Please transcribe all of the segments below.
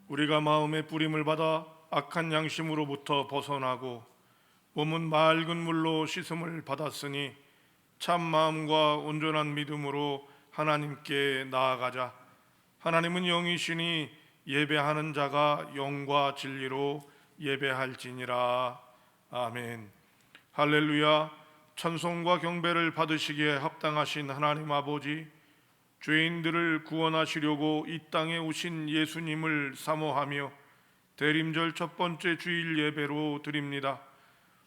우리가 마음의 뿌림을 받아 악한 양심으로부터 벗어나고 몸은 맑은 물로 씻음을 받았으니 참 마음과 온전한 믿음으로 하나님께 나아가자. 하나님은 영이시니 예배하는 자가 영과 진리로 예배할지니라. 아멘. 할렐루야. 찬송과 경배를 받으시기에 합당하신 하나님 아버지, 죄인들을 구원하시려고 이 땅에 오신 예수님을 사모하며 대림절 첫 번째 주일 예배로 드립니다.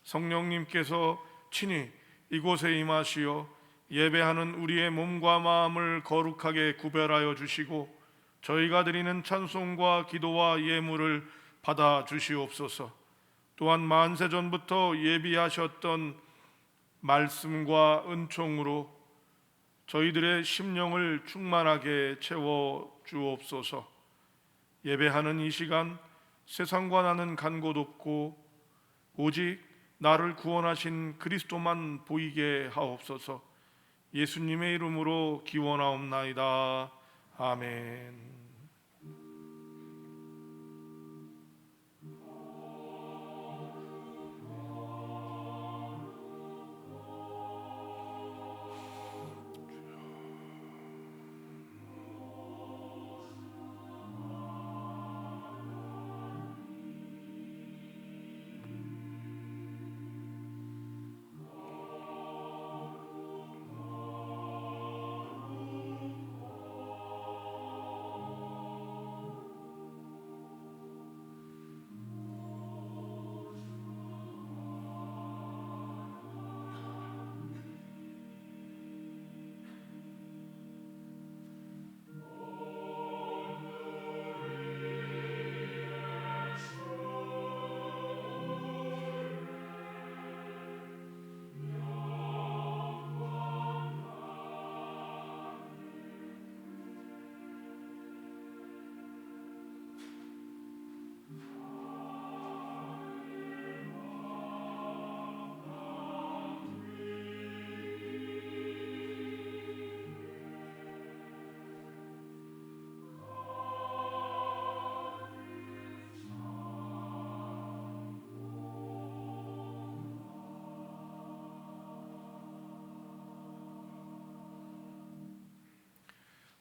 성령님께서 친히 이곳에 임하시어 예배하는 우리의 몸과 마음을 거룩하게 구별하여 주시고 저희가 드리는 찬송과 기도와 예물을 받아 주시옵소서. 또한 만세전부터 예비하셨던 말씀과 은총으로 저희들의 심령을 충만하게 채워 주옵소서. 예배하는 이 시간 세상과 나는 간 곳 없고 오직 나를 구원하신 그리스도만 보이게 하옵소서. 예수님의 이름으로 기원하옵나이다. 아멘.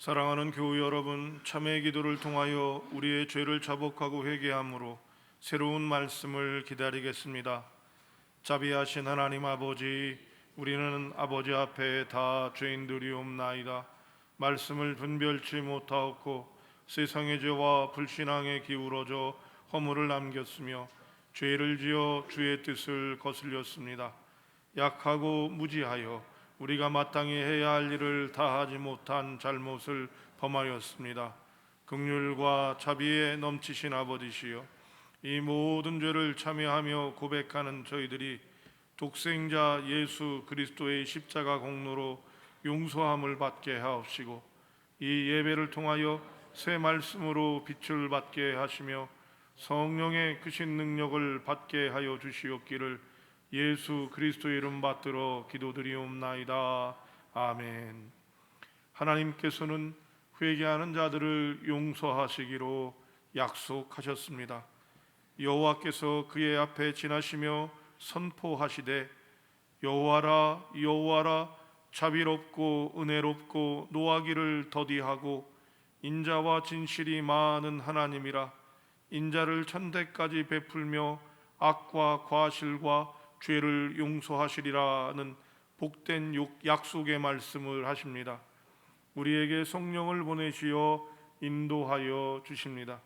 사랑하는 교우 여러분, 참회의 기도를 통하여 우리의 죄를 자복하고 회개함으로 새로운 말씀을 기다리겠습니다. 자비하신 하나님 아버지, 우리는 아버지 앞에 다 죄인들이옵나이다. 말씀을 분별치 못하옵고 세상의 죄와 불신앙에 기울어져 허물을 남겼으며 죄를 지어 주의 뜻을 거슬렸습니다. 약하고 무지하여 우리가 마땅히 해야 할 일을 다하지 못한 잘못을 범하였습니다. 긍휼과 자비에 넘치신 아버지시여, 이 모든 죄를 참여하며 고백하는 저희들이 독생자 예수 그리스도의 십자가 공로로 용서함을 받게 하옵시고 이 예배를 통하여 새 말씀으로 빛을 받게 하시며 성령의 크신 능력을 받게 하여 주시옵기를 예수 그리스도의 이름 받들어 기도드리옵나이다. 아멘. 하나님께서는 회개하는 자들을 용서하시기로 약속하셨습니다. 여호와께서 그의 앞에 지나시며 선포하시되 여호와라 여호와라 자비롭고 은혜롭고 노하기를 더디하고 인자와 진실이 많은 하나님이라. 인자를 천대까지 베풀며 악과 과실과 죄를 용서하시리라는 복된 약속의 말씀을 하십니다. 우리에게 성령을 보내시어 인도하여 주십니다.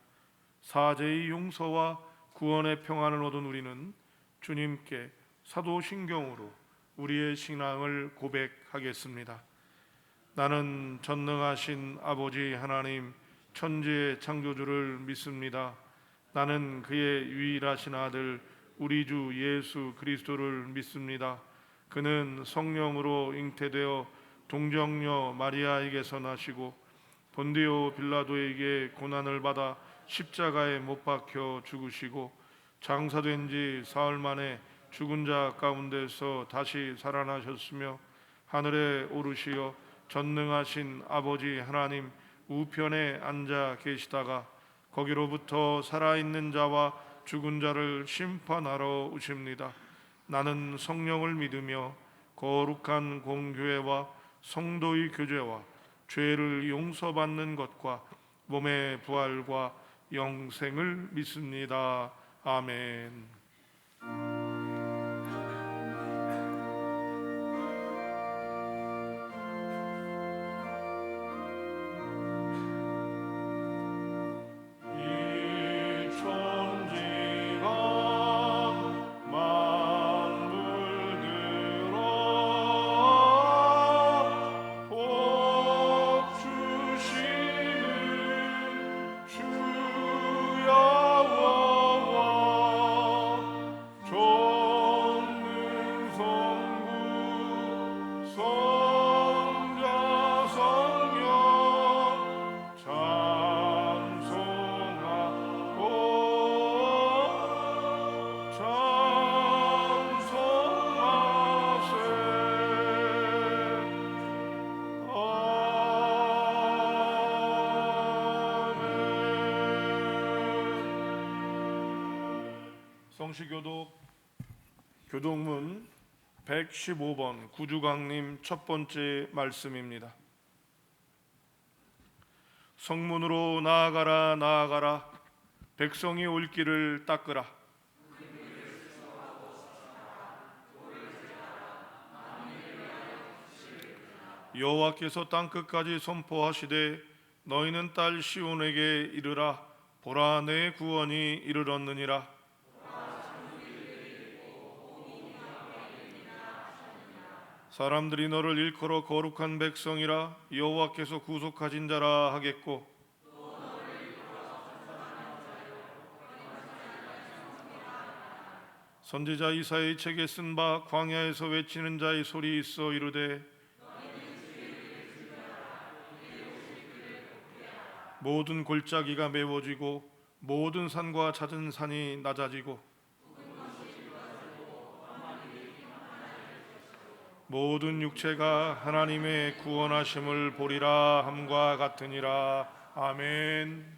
사죄의 용서와 구원의 평안을 얻은 우리는 주님께 사도신경으로 우리의 신앙을 고백하겠습니다. 나는 전능하신 아버지 하나님 천지의 창조주를 믿습니다. 나는 그의 유일하신 아들 우리 주 예수 그리스도를 믿습니다. 그는 성령으로 잉태되어 동정녀 마리아에게서 나시고 본디오 빌라도에게 고난을 받아 십자가에 못 박혀 죽으시고 장사된 지 사흘 만에 죽은 자 가운데서 다시 살아나셨으며 하늘에 오르시어 전능하신 아버지 하나님 우편에 앉아 계시다가 거기로부터 살아있는 자와 죽은 자를 심판하러 오십니다. 나는 성령을 믿으며 거룩한 공교회와 성도의 교제와 죄를 용서받는 것과 몸의 부활과 영생을 믿습니다. 아멘. 성시교독 교독문 115번 구주강림 첫 번째 말씀입니다. 성문으로 나아가라 나아가라, 백성이 올 길을 닦으라. 여호와께서 땅끝까지 선포하시되 너희는 딸 시온에게 이르라. 보라, 내 구원이 이르렀느니라. 사람들이 너를 일컬어 거룩한 백성이라, 여호와께서 구속하신 자라 하겠고, 선지자 이사야의 책에 쓴 바 광야에서 외치는 자의 소리 있어 이르되, 모든 골짜기가 메워지고 모든 산과 잦은 산이 낮아지고 모든 육체가 하나님의 구원하심을 보리라 함과 같으니라. 아멘.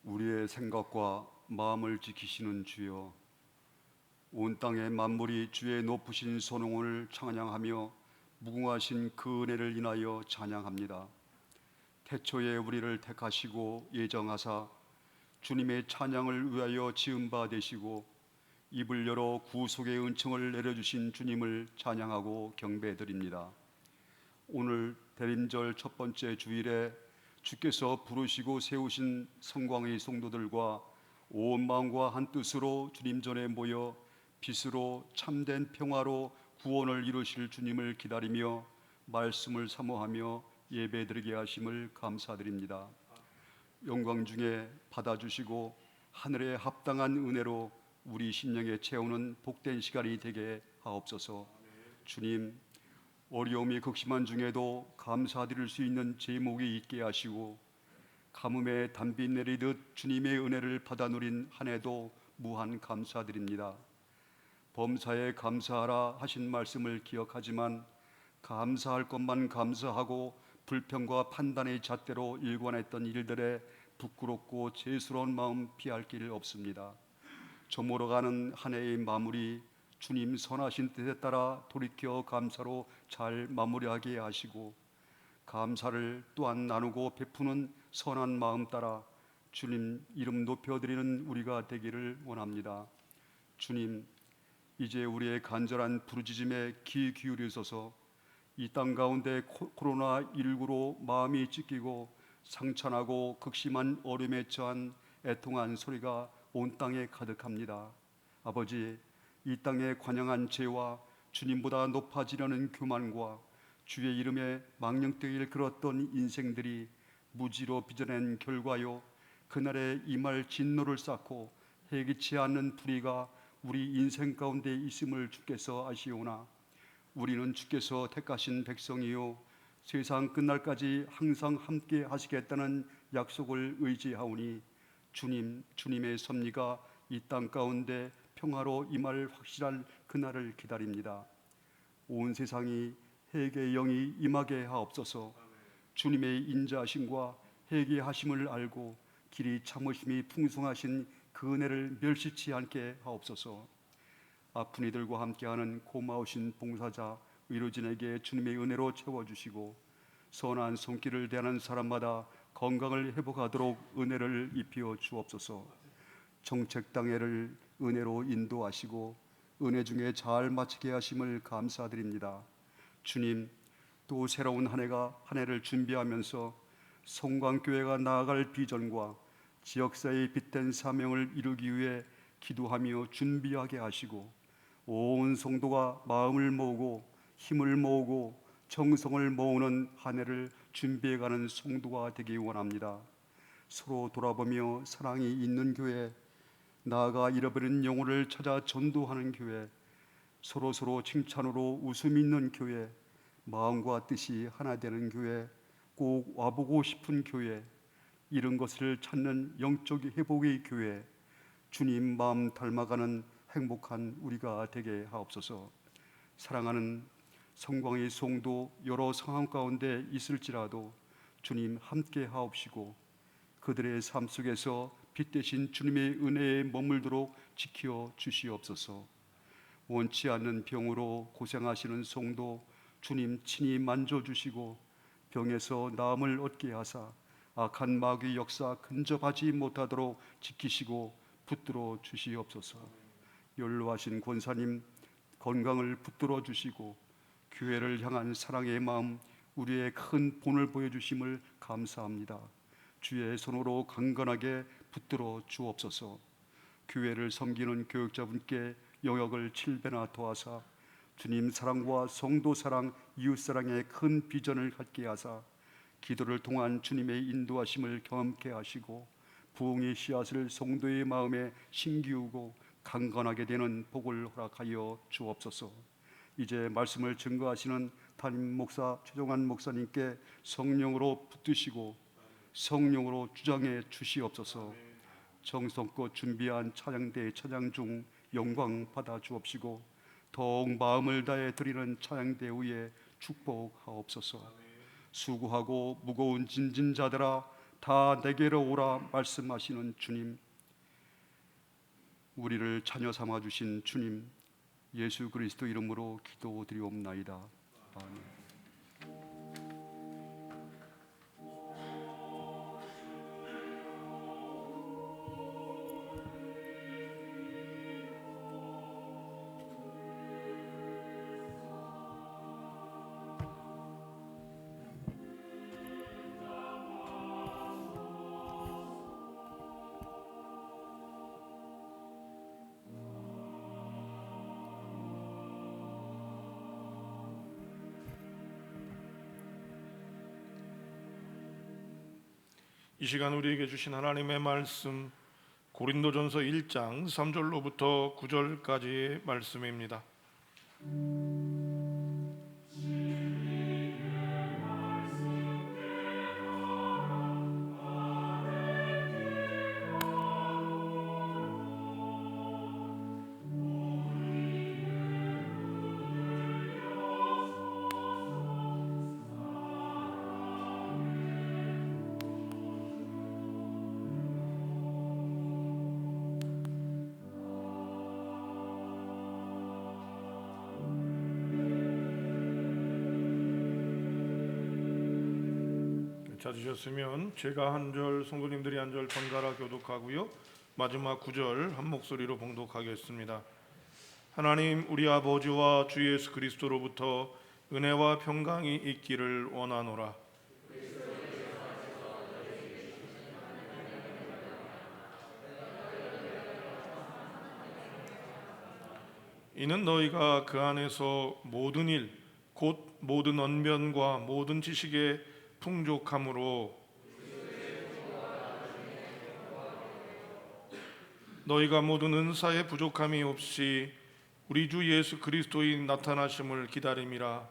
우리의 생각과 마음을 지키시는 주여, 온 땅의 만물이 주의 높으신 선홍을 찬양하며 무궁하신 그 은혜를 인하여 찬양합니다. 태초에 우리를 택하시고 예정하사 주님의 찬양을 위하여 지은 바 되시고 입을 열어 구속의 은총을 내려주신 주님을 찬양하고 경배드립니다. 오늘 대림절 첫 번째 주일에 주께서 부르시고 세우신 성광의 성도들과 온 마음과 한 뜻으로 주님 전에 모여 빛으로 참된 평화로 구원을 이루실 주님을 기다리며 말씀을 사모하며 예배드리게 하심을 감사드립니다. 영광 중에 받아주시고 하늘에 합당한 은혜로 우리 심령에 채우는 복된 시간이 되게 하옵소서. 주님, 어려움이 극심한 중에도 감사드릴 수 있는 제목이 있게 하시고 가뭄에 단비 내리듯 주님의 은혜를 받아 누린 한 해도 무한 감사드립니다. 범사에 감사하라 하신 말씀을 기억하지만 감사할 것만 감사하고 불평과 판단의 잣대로 일관했던 일들에 부끄럽고 죄스러운 마음 피할 길 없습니다. 저물어가는 한 해의 마무리 주님 선하신 뜻에 따라 돌이켜 감사로 잘 마무리하게 하시고 감사를 또한 나누고 베푸는 선한 마음 따라 주님 이름 높여드리는 우리가 되기를 원합니다. 주님, 이제 우리의 간절한 부르짖음에 귀 기울이소서. 이 땅 가운데 코로나19로 마음이 찢기고 상처나고 극심한 어려움에 처한 애통한 소리가 온 땅에 가득합니다. 아버지, 이 땅에 관영한 죄와 주님보다 높아지려는 교만과 주의 이름에 망령되기를 걸었던 인생들이 무지로 빚어낸 결과요, 그날에 임할 진노를 쌓고 해기치 않는 불의가 우리 인생 가운데 있음을 주께서 아시오나 우리는 주께서 택하신 백성이요 세상 끝날까지 항상 함께 하시겠다는 약속을 의지하오니 주님의 섭리가 이 땅 가운데 평화로 임할 확실한 그날을 기다립니다. 온 세상이 회개의 영이 임하게 하옵소서. 주님의 인자하심과 회개하심을 알고 길이 참으심이 풍성하신 그 은혜를 멸시치 않게 하옵소서. 아픈 이들과 함께하는 고마우신 봉사자 의료진에게 주님의 은혜로 채워주시고 선한 손길을 대하는 사람마다 건강을 회복하도록 은혜를 입혀 주옵소서. 정책당회를 은혜로 인도하시고 은혜 중에 잘 마치게 하심을 감사드립니다. 주님, 또 새로운 한 해를 준비하면서 성광교회가 나아갈 비전과 지역사회의 빛된 사명을 이루기 위해 기도하며 준비하게 하시고 온 성도가 마음을 모으고 힘을 모으고 정성을 모으는 한 해를 준비해가는 성도가 되기 원합니다. 서로 돌아보며 사랑이 있는 교회, 나아가 잃어버린 영혼을 찾아 전도하는 교회, 서로 칭찬으로 웃음 있는 교회, 마음과 뜻이 하나 되는 교회, 꼭 와보고 싶은 교회, 이런 것을 찾는 영적 회복의 교회, 주님 마음 닮아가는 행복한 우리가 되게 하옵소서. 사랑하는 성광의 성도 여러 상황 가운데 있을지라도 주님 함께 하옵시고 그들의 삶 속에서 빛 대신 주님의 은혜에 머물도록 지켜 주시옵소서. 원치 않는 병으로 고생하시는 성도 주님 친히 만져주시고 병에서 나음을 얻게 하사 악한 마귀 역사 근접하지 못하도록 지키시고 붙들어 주시옵소서. 연로하신 권사님 건강을 붙들어 주시고 교회를 향한 사랑의 마음 우리의 큰 본을 보여주심을 감사합니다. 주의 손으로 강건하게 붙들어 주옵소서. 교회를 섬기는 교육자분께 영역을 7배나 도와사 주님 사랑과 성도 사랑, 이웃 사랑의 큰 비전을 갖게 하사 기도를 통한 주님의 인도하심을 경험케 하시고 부흥의 씨앗을 성도의 마음에 심기우고 강건하게 되는 복을 허락하여 주옵소서. 이제 말씀을 증거하시는 담임 목사 최종환 목사님께 성령으로 붙드시고 성령으로 주장해 주시옵소서. 정성껏 준비한 찬양대 찬양 중 영광 받아 주옵시고 더욱 마음을 다해 드리는 찬양대 위에 축복하옵소서. 수고하고 무거운 짐진 자들아 다 내게로 오라 말씀하시는 주님, 우리를 자녀 삼아 주신 주님, 예수 그리스도 이름으로 기도드리옵나이다. 아멘. 이 시간 우리에게 주신 하나님의 말씀 고린도전서 1장 3절로부터 9절까지의 말씀입니다. 찾으셨으면 제가 한 절, 성도님들이 한 절 번갈아 교독하고요. 마지막 9절 한 목소리로 봉독하겠습니다. 하나님 우리 아버지와 주 예수 그리스도로부터 은혜와 평강이 있기를 원하노라. 이는 너희가 그 안에서 모든 일, 곧 모든 언변과 모든 지식에 풍족함으로 너희가 모든 은사에 부족함이 없이 우리 주 예수 그리스도의 나타나심을 기다림이라.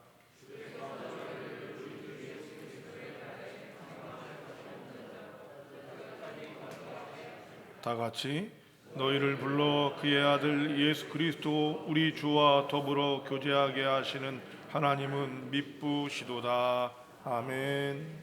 다 같이 너희를 불러 그의 아들 예수 그리스도 우리 주와 더불어 교제하게 하시는 하나님은 미쁘시도다. 아멘.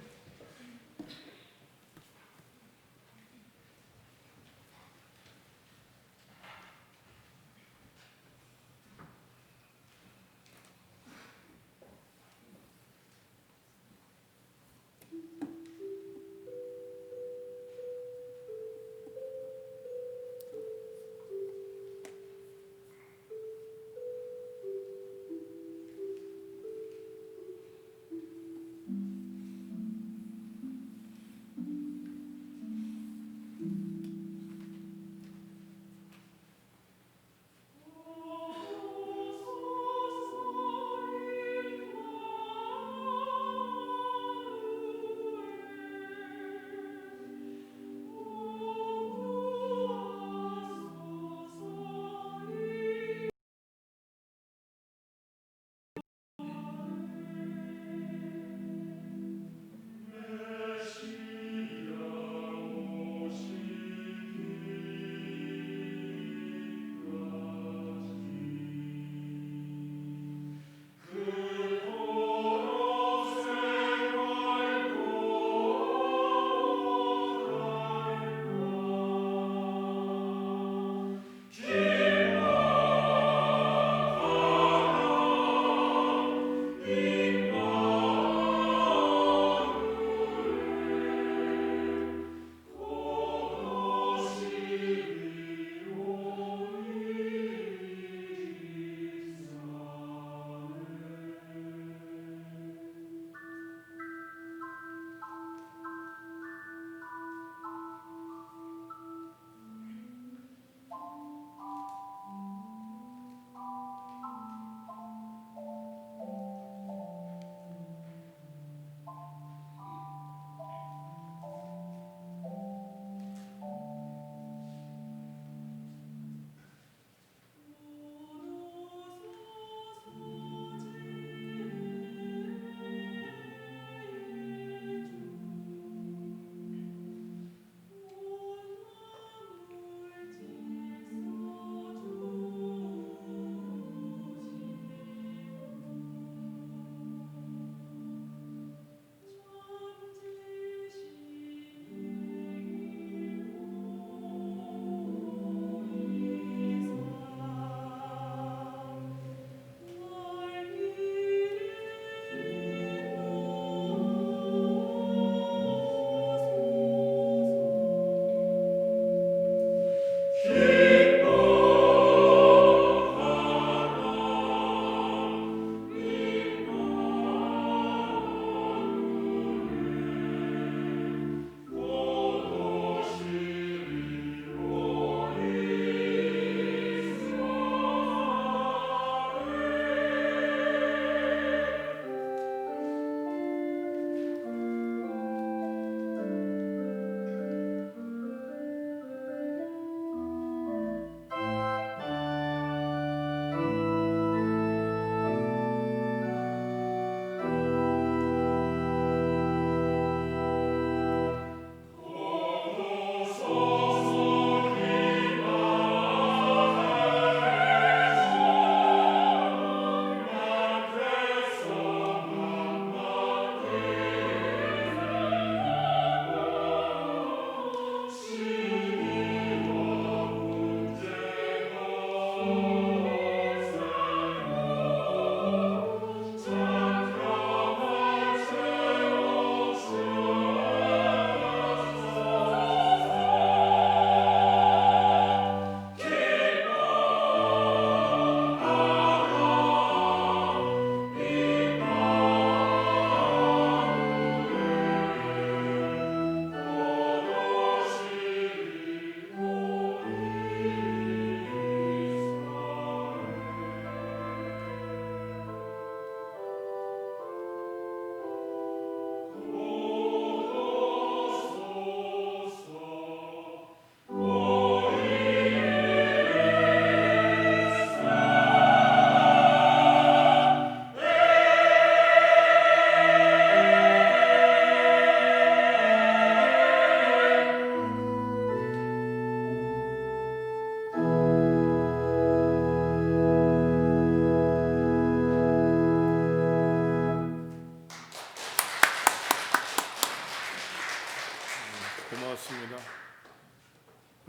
반갑습니다.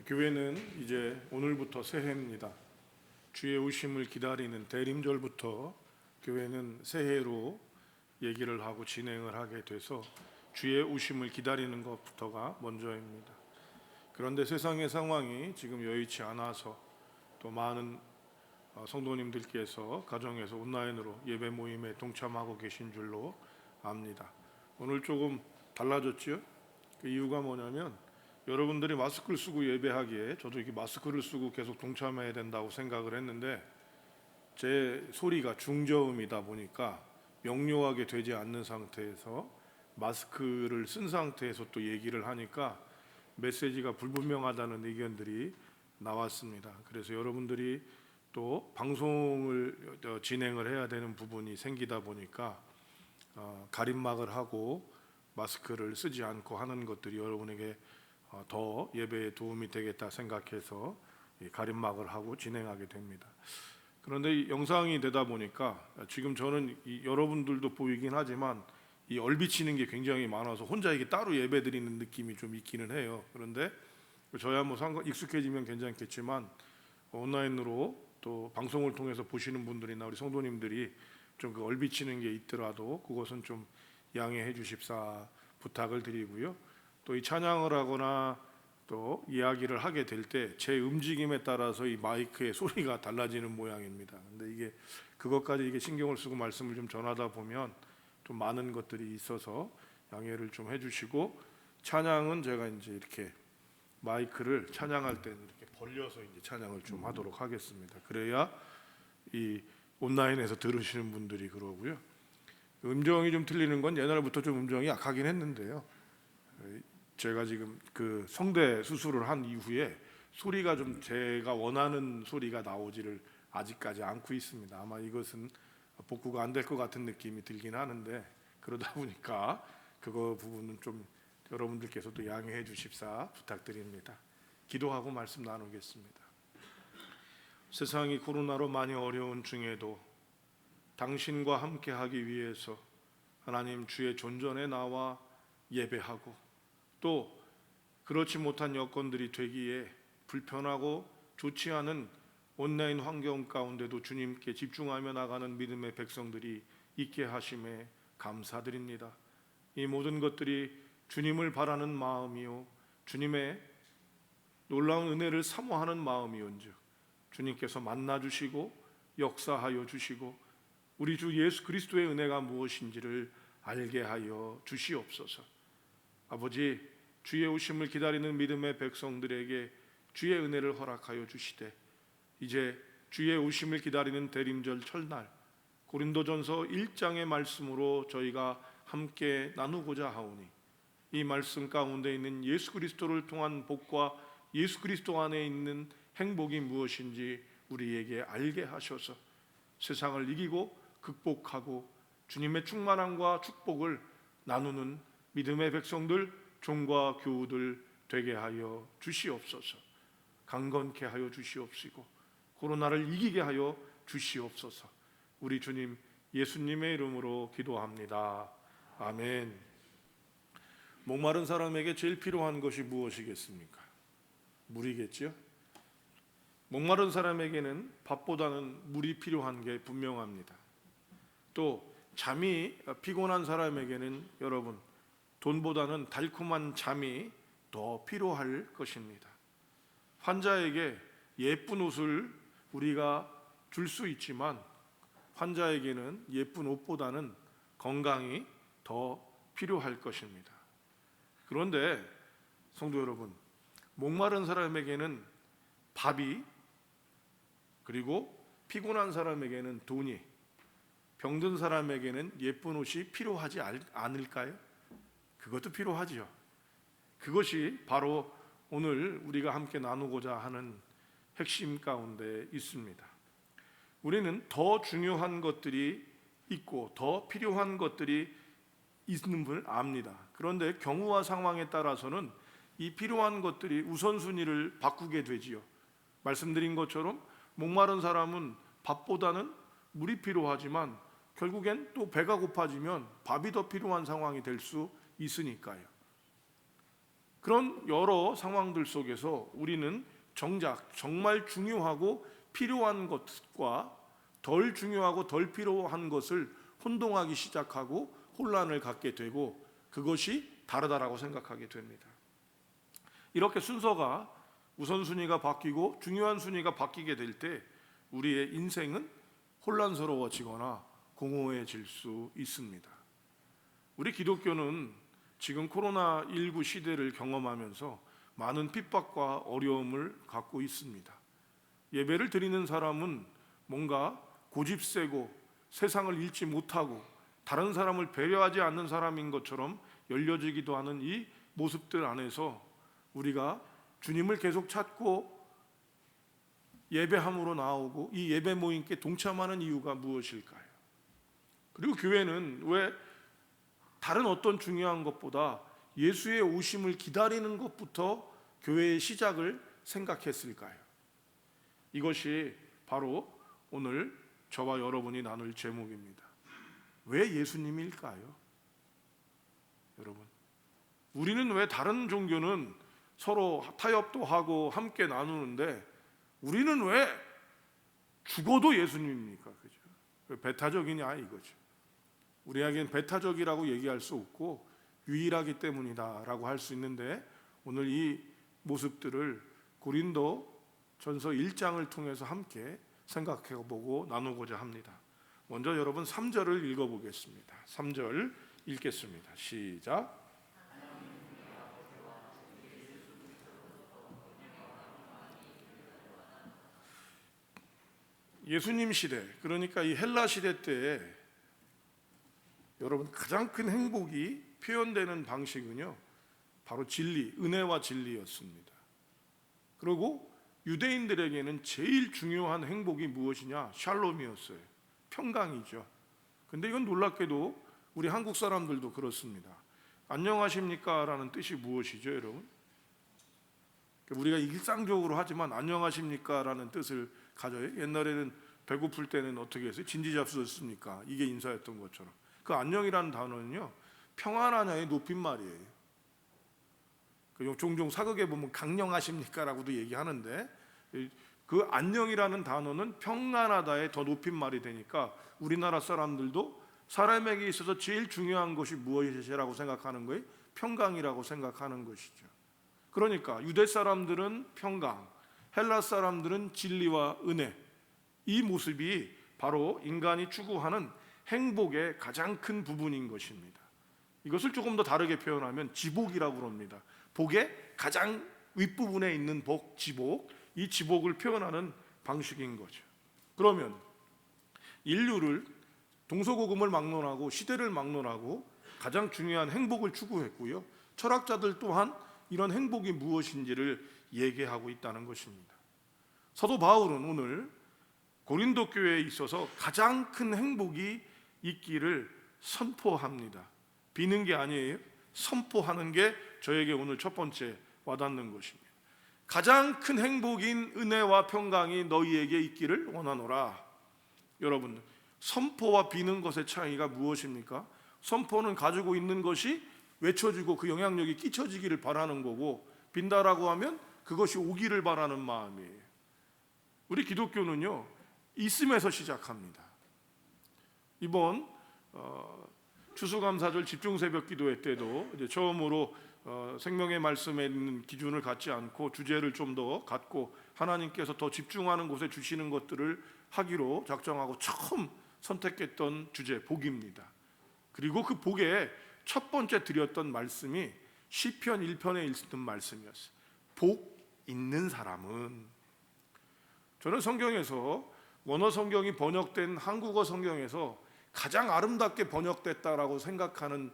교회는 이제 오늘부터 새해입니다. 주의 오심을 기다리는 대림절부터 교회는 새해로 얘기를 하고 진행을 하게 돼서 주의 오심을 기다리는 것부터가 먼저입니다. 그런데 세상의 상황이 지금 여의치 않아서 또 많은 성도님들께서 가정에서 온라인으로 예배 모임에 동참하고 계신 줄로 압니다. 오늘 조금 달라졌죠? 그 이유가 뭐냐면 여러분들이 마스크를 쓰고 예배하기에 저도 이렇게 마스크를 쓰고 계속 동참해야 된다고 생각을 했는데 제 소리가 중저음이다 보니까 명료하게 되지 않는 상태에서 마스크를 쓴 상태에서 또 얘기를 하니까 메시지가 불분명하다는 의견들이 나왔습니다. 그래서 여러분들이 또 방송을 진행을 해야 되는 부분이 생기다 보니까 가림막을 하고 마스크를 쓰지 않고 하는 것들이 여러분에게 더 예배에 도움이 되겠다 생각해서 가림막을 하고 진행하게 됩니다. 그런데 이 영상이 되다 보니까 지금 저는 여러분들도 보이긴 하지만 이 얼비치는 게 굉장히 많아서 혼자 이게 따로 예배 드리는 느낌이 좀 있기는 해요. 그런데 저야 뭐 익숙해지면 괜찮겠지만 온라인으로 또 방송을 통해서 보시는 분들이나 우리 성도님들이 좀 그 얼비치는 게 있더라도 그것은 좀 양해해 주십사 부탁을 드리고요. 또 이 찬양을 하거나 또 이야기를 하게 될 때 제 움직임에 따라서 이 마이크의 소리가 달라지는 모양입니다. 근데 이게 그것까지 이게 신경을 쓰고 말씀을 좀 전하다 보면 좀 많은 것들이 있어서 양해를 좀 해주시고, 찬양은 제가 이제 이렇게 마이크를 찬양할 때는 이렇게 벌려서 이제 찬양을 좀 하도록 하겠습니다. 그래야 이 온라인에서 들으시는 분들이 그러고요. 음정이 좀 틀리는 건 옛날부터 좀 음정이 약하긴 했는데요. 제가 지금 그 성대 수술을 한 이후에 소리가 좀 제가 원하는 소리가 나오지를 아직까지 않고 있습니다. 아마 이것은 복구가 안 될 것 같은 느낌이 들긴 하는데 그러다 보니까 그거 부분은 좀 여러분들께서도 양해해 주십사 부탁드립니다. 기도하고 말씀 나누겠습니다. 세상이 코로나로 많이 어려운 중에도 당신과 함께하기 위해서 하나님 주의 존전에 나와 예배하고 또 그렇지 못한 여건들이 되기에 불편하고 좋지 않은 온라인 환경 가운데도 주님께 집중하며 나가는 믿음의 백성들이 있게 하심에 감사드립니다. 이 모든 것들이 주님을 바라는 마음이요 주님의 놀라운 은혜를 사모하는 마음이온즉 주님께서 만나주시고 역사하여 주시고 우리 주 예수 그리스도의 은혜가 무엇인지를 알게 하여 주시옵소서. 아버지, 주의 오심을 기다리는 믿음의 백성들에게 주의 은혜를 허락하여 주시되 이제 주의 오심을 기다리는 대림절 철날 고린도전서 1장의 말씀으로 저희가 함께 나누고자 하오니 이 말씀 가운데 있는 예수 그리스도를 통한 복과 예수 그리스도 안에 있는 행복이 무엇인지 우리에게 알게 하셔서 세상을 이기고 극복하고 주님의 충만함과 축복을 나누는 믿음의 백성들, 종과 교우들 되게 하여 주시옵소서. 강건케 하여 주시옵시고 코로나를 이기게 하여 주시옵소서. 우리 주님 예수님의 이름으로 기도합니다. 아멘. 목마른 사람에게 제일 필요한 것이 무엇이겠습니까? 물이겠지요. 목마른 사람에게는 밥보다는 물이 필요한 게 분명합니다. 또 잠이 피곤한 사람에게는 여러분 돈보다는 달콤한 잠이 더 필요할 것입니다. 환자에게 예쁜 옷을 우리가 줄 수 있지만 환자에게는 예쁜 옷보다는 건강이 더 필요할 것입니다. 그런데 성도 여러분, 목마른 사람에게는 밥이, 그리고 피곤한 사람에게는 돈이, 병든 사람에게는 예쁜 옷이 필요하지 않을까요? 그것도 필요하지요. 그것이 바로 오늘 우리가 함께 나누고자 하는 핵심 가운데 있습니다. 우리는 더 중요한 것들이 있고 더 필요한 것들이 있는 분을 압니다. 그런데 경우와 상황에 따라서는 이 필요한 것들이 우선순위를 바꾸게 되지요. 말씀드린 것처럼 목마른 사람은 밥보다는 물이 필요하지만 결국엔 또 배가 고파지면 밥이 더 필요한 상황이 될 수 있으니까요. 그런 여러 상황들 속에서 우리는 정작 정말 중요하고 필요한 것과 덜 중요하고 덜 필요한 것을 혼동하기 시작하고 혼란을 갖게 되고 그것이 다르다라고 생각하게 됩니다. 이렇게 순서가 우선순위가 바뀌고 중요한 순위가 바뀌게 될 때 우리의 인생은 혼란스러워지거나 공허해질 수 있습니다. 우리 기독교는 지금 코로나19 시대를 경험하면서 많은 핍박과 어려움을 갖고 있습니다. 예배를 드리는 사람은 뭔가 고집세고 세상을 읽지 못하고 다른 사람을 배려하지 않는 사람인 것처럼 열려지기도 하는 이 모습들 안에서 우리가 주님을 계속 찾고 예배함으로 나오고 이 예배 모임께 동참하는 이유가 무엇일까요? 그리고 교회는 왜 다른 어떤 중요한 것보다 예수의 오심을 기다리는 것부터 교회의 시작을 생각했을까요? 이것이 바로 오늘 저와 여러분이 나눌 제목입니다. 왜 예수님일까요? 여러분, 우리는 왜 다른 종교는 서로 타협도 하고 함께 나누는데 우리는 왜 죽어도 예수님입니까? 그죠? 배타적이냐 이거죠. 우리에겐 배타적이라고 얘기할 수 없고 유일하기 때문이다라고 할 수 있는데 오늘 이 모습들을 고린도 전서 1장을 통해서 함께 생각해보고 나누고자 합니다. 먼저 여러분 3절을 읽어보겠습니다. 3절 읽겠습니다. 시작. 예수님 시대, 그러니까 이 헬라 시대 때 여러분 가장 큰 행복이 표현되는 방식은요 바로 진리, 은혜와 진리였습니다. 그리고 유대인들에게는 제일 중요한 행복이 무엇이냐? 샬롬이었어요. 평강이죠. 근데 이건 놀랍게도 우리 한국 사람들도 그렇습니다. 안녕하십니까? 라는 뜻이 무엇이죠, 여러분? 우리가 일상적으로 하지만 안녕하십니까? 라는 뜻을 가져요. 옛날에는 배고플 때는 어떻게 했어요? 진지잡수였습니까? 이게 인사였던 것처럼. 그 안녕이라는 단어는요 평안하냐의 높임말이에요. 종종 사극에 보면 강령하십니까? 라고도 얘기하는데 그 안녕이라는 단어는 평안하다의 더 높임말이 되니까 우리나라 사람들도 사람에게 있어서 제일 중요한 것이 무엇이라고 생각하는 거예요? 평강이라고 생각하는 것이죠. 그러니까 유대 사람들은 평강, 헬라 사람들은 진리와 은혜, 이 모습이 바로 인간이 추구하는 행복의 가장 큰 부분인 것입니다. 이것을 조금 더 다르게 표현하면 지복이라고 합니다. 복의 가장 윗부분에 있는 복, 지복, 이 지복을 표현하는 방식인 거죠. 그러면 인류를 동서고금을 막론하고 시대를 막론하고 가장 중요한 행복을 추구했고요. 철학자들 또한 이런 행복이 무엇인지를 얘기하고 있다는 것입니다. 사도 바울은 오늘 고린도 교회에 있어서 가장 큰 행복이 있기를 선포합니다. 비는 게 아니에요. 선포하는 게 저에게 오늘 첫 번째 와닿는 것입니다. 가장 큰 행복인 은혜와 평강이 너희에게 있기를 원하노라. 여러분, 선포와 비는 것의 차이가 무엇입니까? 선포는 가지고 있는 것이 외쳐지고 그 영향력이 끼쳐지기를 바라는 거고, 빈다라고 하면 그것이 오기를 바라는 마음이에요. 우리 기독교는요 있음에서 시작합니다. 이번 추수감사절 집중새벽기도회 때도 이제 처음으로 생명의 말씀에 있는 기준을 갖지 않고 주제를 좀 더 갖고 하나님께서 더 집중하는 곳에 주시는 것들을 하기로 작정하고 처음 선택했던 주제 복입니다. 그리고 그 복에 첫 번째 드렸던 말씀이 시편 1편에 있는 말씀이었어요. 복 있는 사람은, 저는 성경에서 원어 성경이 번역된 한국어 성경에서 가장 아름답게 번역됐다라고 생각하는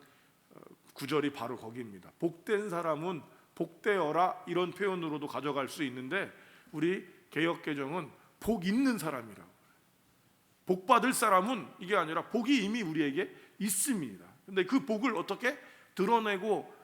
구절이 바로 거기입니다. 복된 사람은 복되어라, 이런 표현으로도 가져갈 수 있는데 우리 개역개정은 복 있는 사람이라고. 복 받을 사람은 이게 아니라 복이 이미 우리에게 있습니다. 근데 그 복을 어떻게 드러내고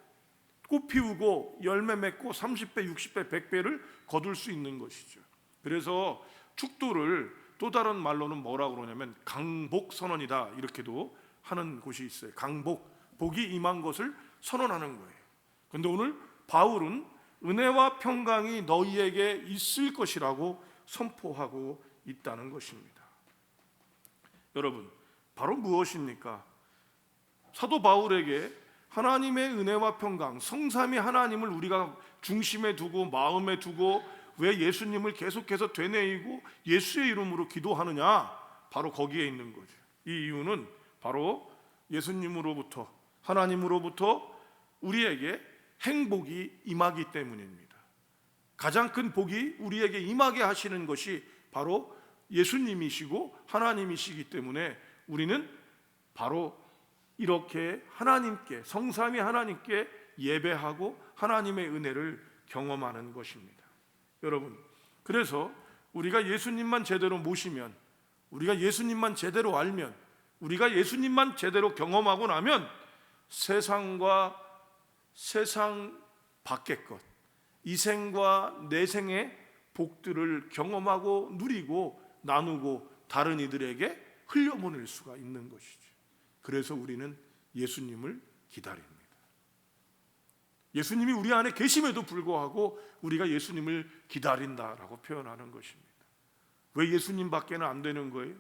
꽃 피우고 열매 맺고 30배, 60배, 100배를 거둘 수 있는 것이죠. 그래서 축도를 또 다른 말로는 뭐라고 그러냐면 강복 선언이다, 이렇게도 하는 곳이 있어요. 강복, 복이 임한 것을 선언하는 거예요. 근데 오늘 바울은 은혜와 평강이 너희에게 있을 것이라고 선포하고 있다는 것입니다. 여러분, 바로 무엇입니까? 사도 바울에게 하나님의 은혜와 평강, 성삼위 하나님을 우리가 중심에 두고 마음에 두고 왜 예수님을 계속해서 되뇌이고 예수의 이름으로 기도하느냐? 바로 거기에 있는 거죠. 이 이유는 바로 예수님으로부터, 하나님으로부터 우리에게 행복이 임하기 때문입니다. 가장 큰 복이 우리에게 임하게 하시는 것이 바로 예수님이시고 하나님이시기 때문에 우리는 바로 이렇게 하나님께, 성삼위 하나님께 예배하고 하나님의 은혜를 경험하는 것입니다. 여러분, 그래서 우리가 예수님만 제대로 모시면, 우리가 예수님만 제대로 알면, 우리가 예수님만 제대로 경험하고 나면 세상과 세상 밖의 것, 이 생과 내 생의 복들을 경험하고 누리고 나누고 다른 이들에게 흘려보낼 수가 있는 것이죠. 그래서 우리는 예수님을 기다립니다. 예수님이 우리 안에 계심에도 불구하고 우리가 예수님을 기다린다라고 표현하는 것입니다. 왜 예수님밖에는 안 되는 거예요?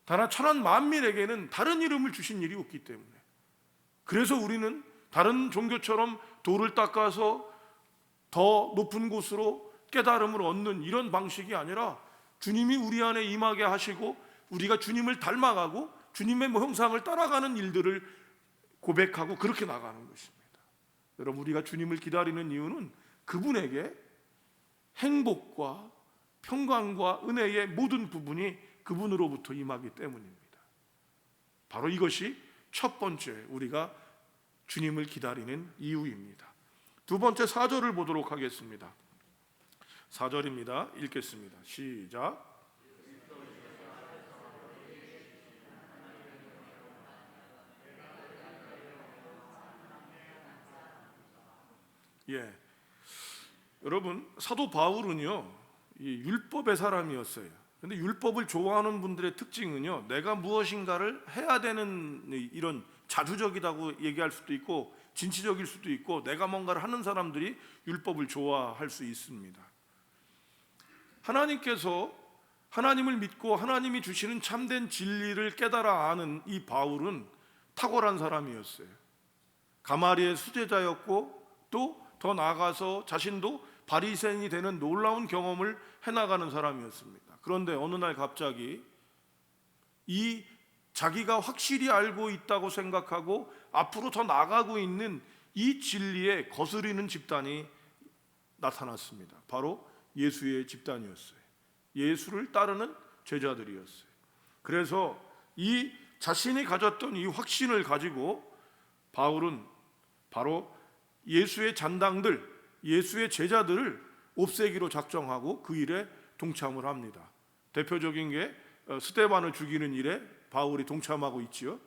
다나 천한 만민에게는 다른 이름을 주신 일이 없기 때문에. 그래서 우리는 다른 종교처럼 돌을 닦아서 더 높은 곳으로 깨달음을 얻는 이런 방식이 아니라 주님이 우리 안에 임하게 하시고 우리가 주님을 닮아가고 주님의 형상을 따라가는 일들을 고백하고 그렇게 나가는 것입니다. 여러분, 우리가 주님을 기다리는 이유는 그분에게 행복과 평강과 은혜의 모든 부분이 그분으로부터 임하기 때문입니다. 바로 이것이 첫 번째 우리가 주님을 기다리는 이유입니다. 두 번째 4절을 보도록 하겠습니다. 4절입니다. 읽겠습니다. 시작. 여러분, 사도 바울은요, 이 율법의 사람이었어요. 근데 율법을 좋아하는 분들의 특징은요, 내가 무엇인가를 해야 되는 이런 자주적이라고 얘기할 수도 있고 진취적일 수도 있고 내가 뭔가를 하는 사람들이 율법을 좋아할 수 있습니다. 하나님께서 하나님을 믿고 하나님이 주시는 참된 진리를 깨달아 아는 이 바울은 탁월한 사람이었어요. 가마리의 수제자였고 또 더 나아가서 자신도 바리새인이 되는 놀라운 경험을 해나가는 사람이었습니다. 그런데 어느 날 갑자기 이 자기가 확실히 알고 있다고 생각하고 앞으로 더 나가고 있는 이 진리에 거스르는 집단이 나타났습니다. 바로 예수의 집단이었어요. 예수를 따르는 제자들이었어요. 그래서 이 자신이 가졌던 이 확신을 가지고 바울은 바로 예수의 잔당들, 예수의 제자들을 없애기로 작정하고 그 일에 동참을 합니다. 대표적인 게 스데반을 죽이는 일에 바울이 동참하고 있지요.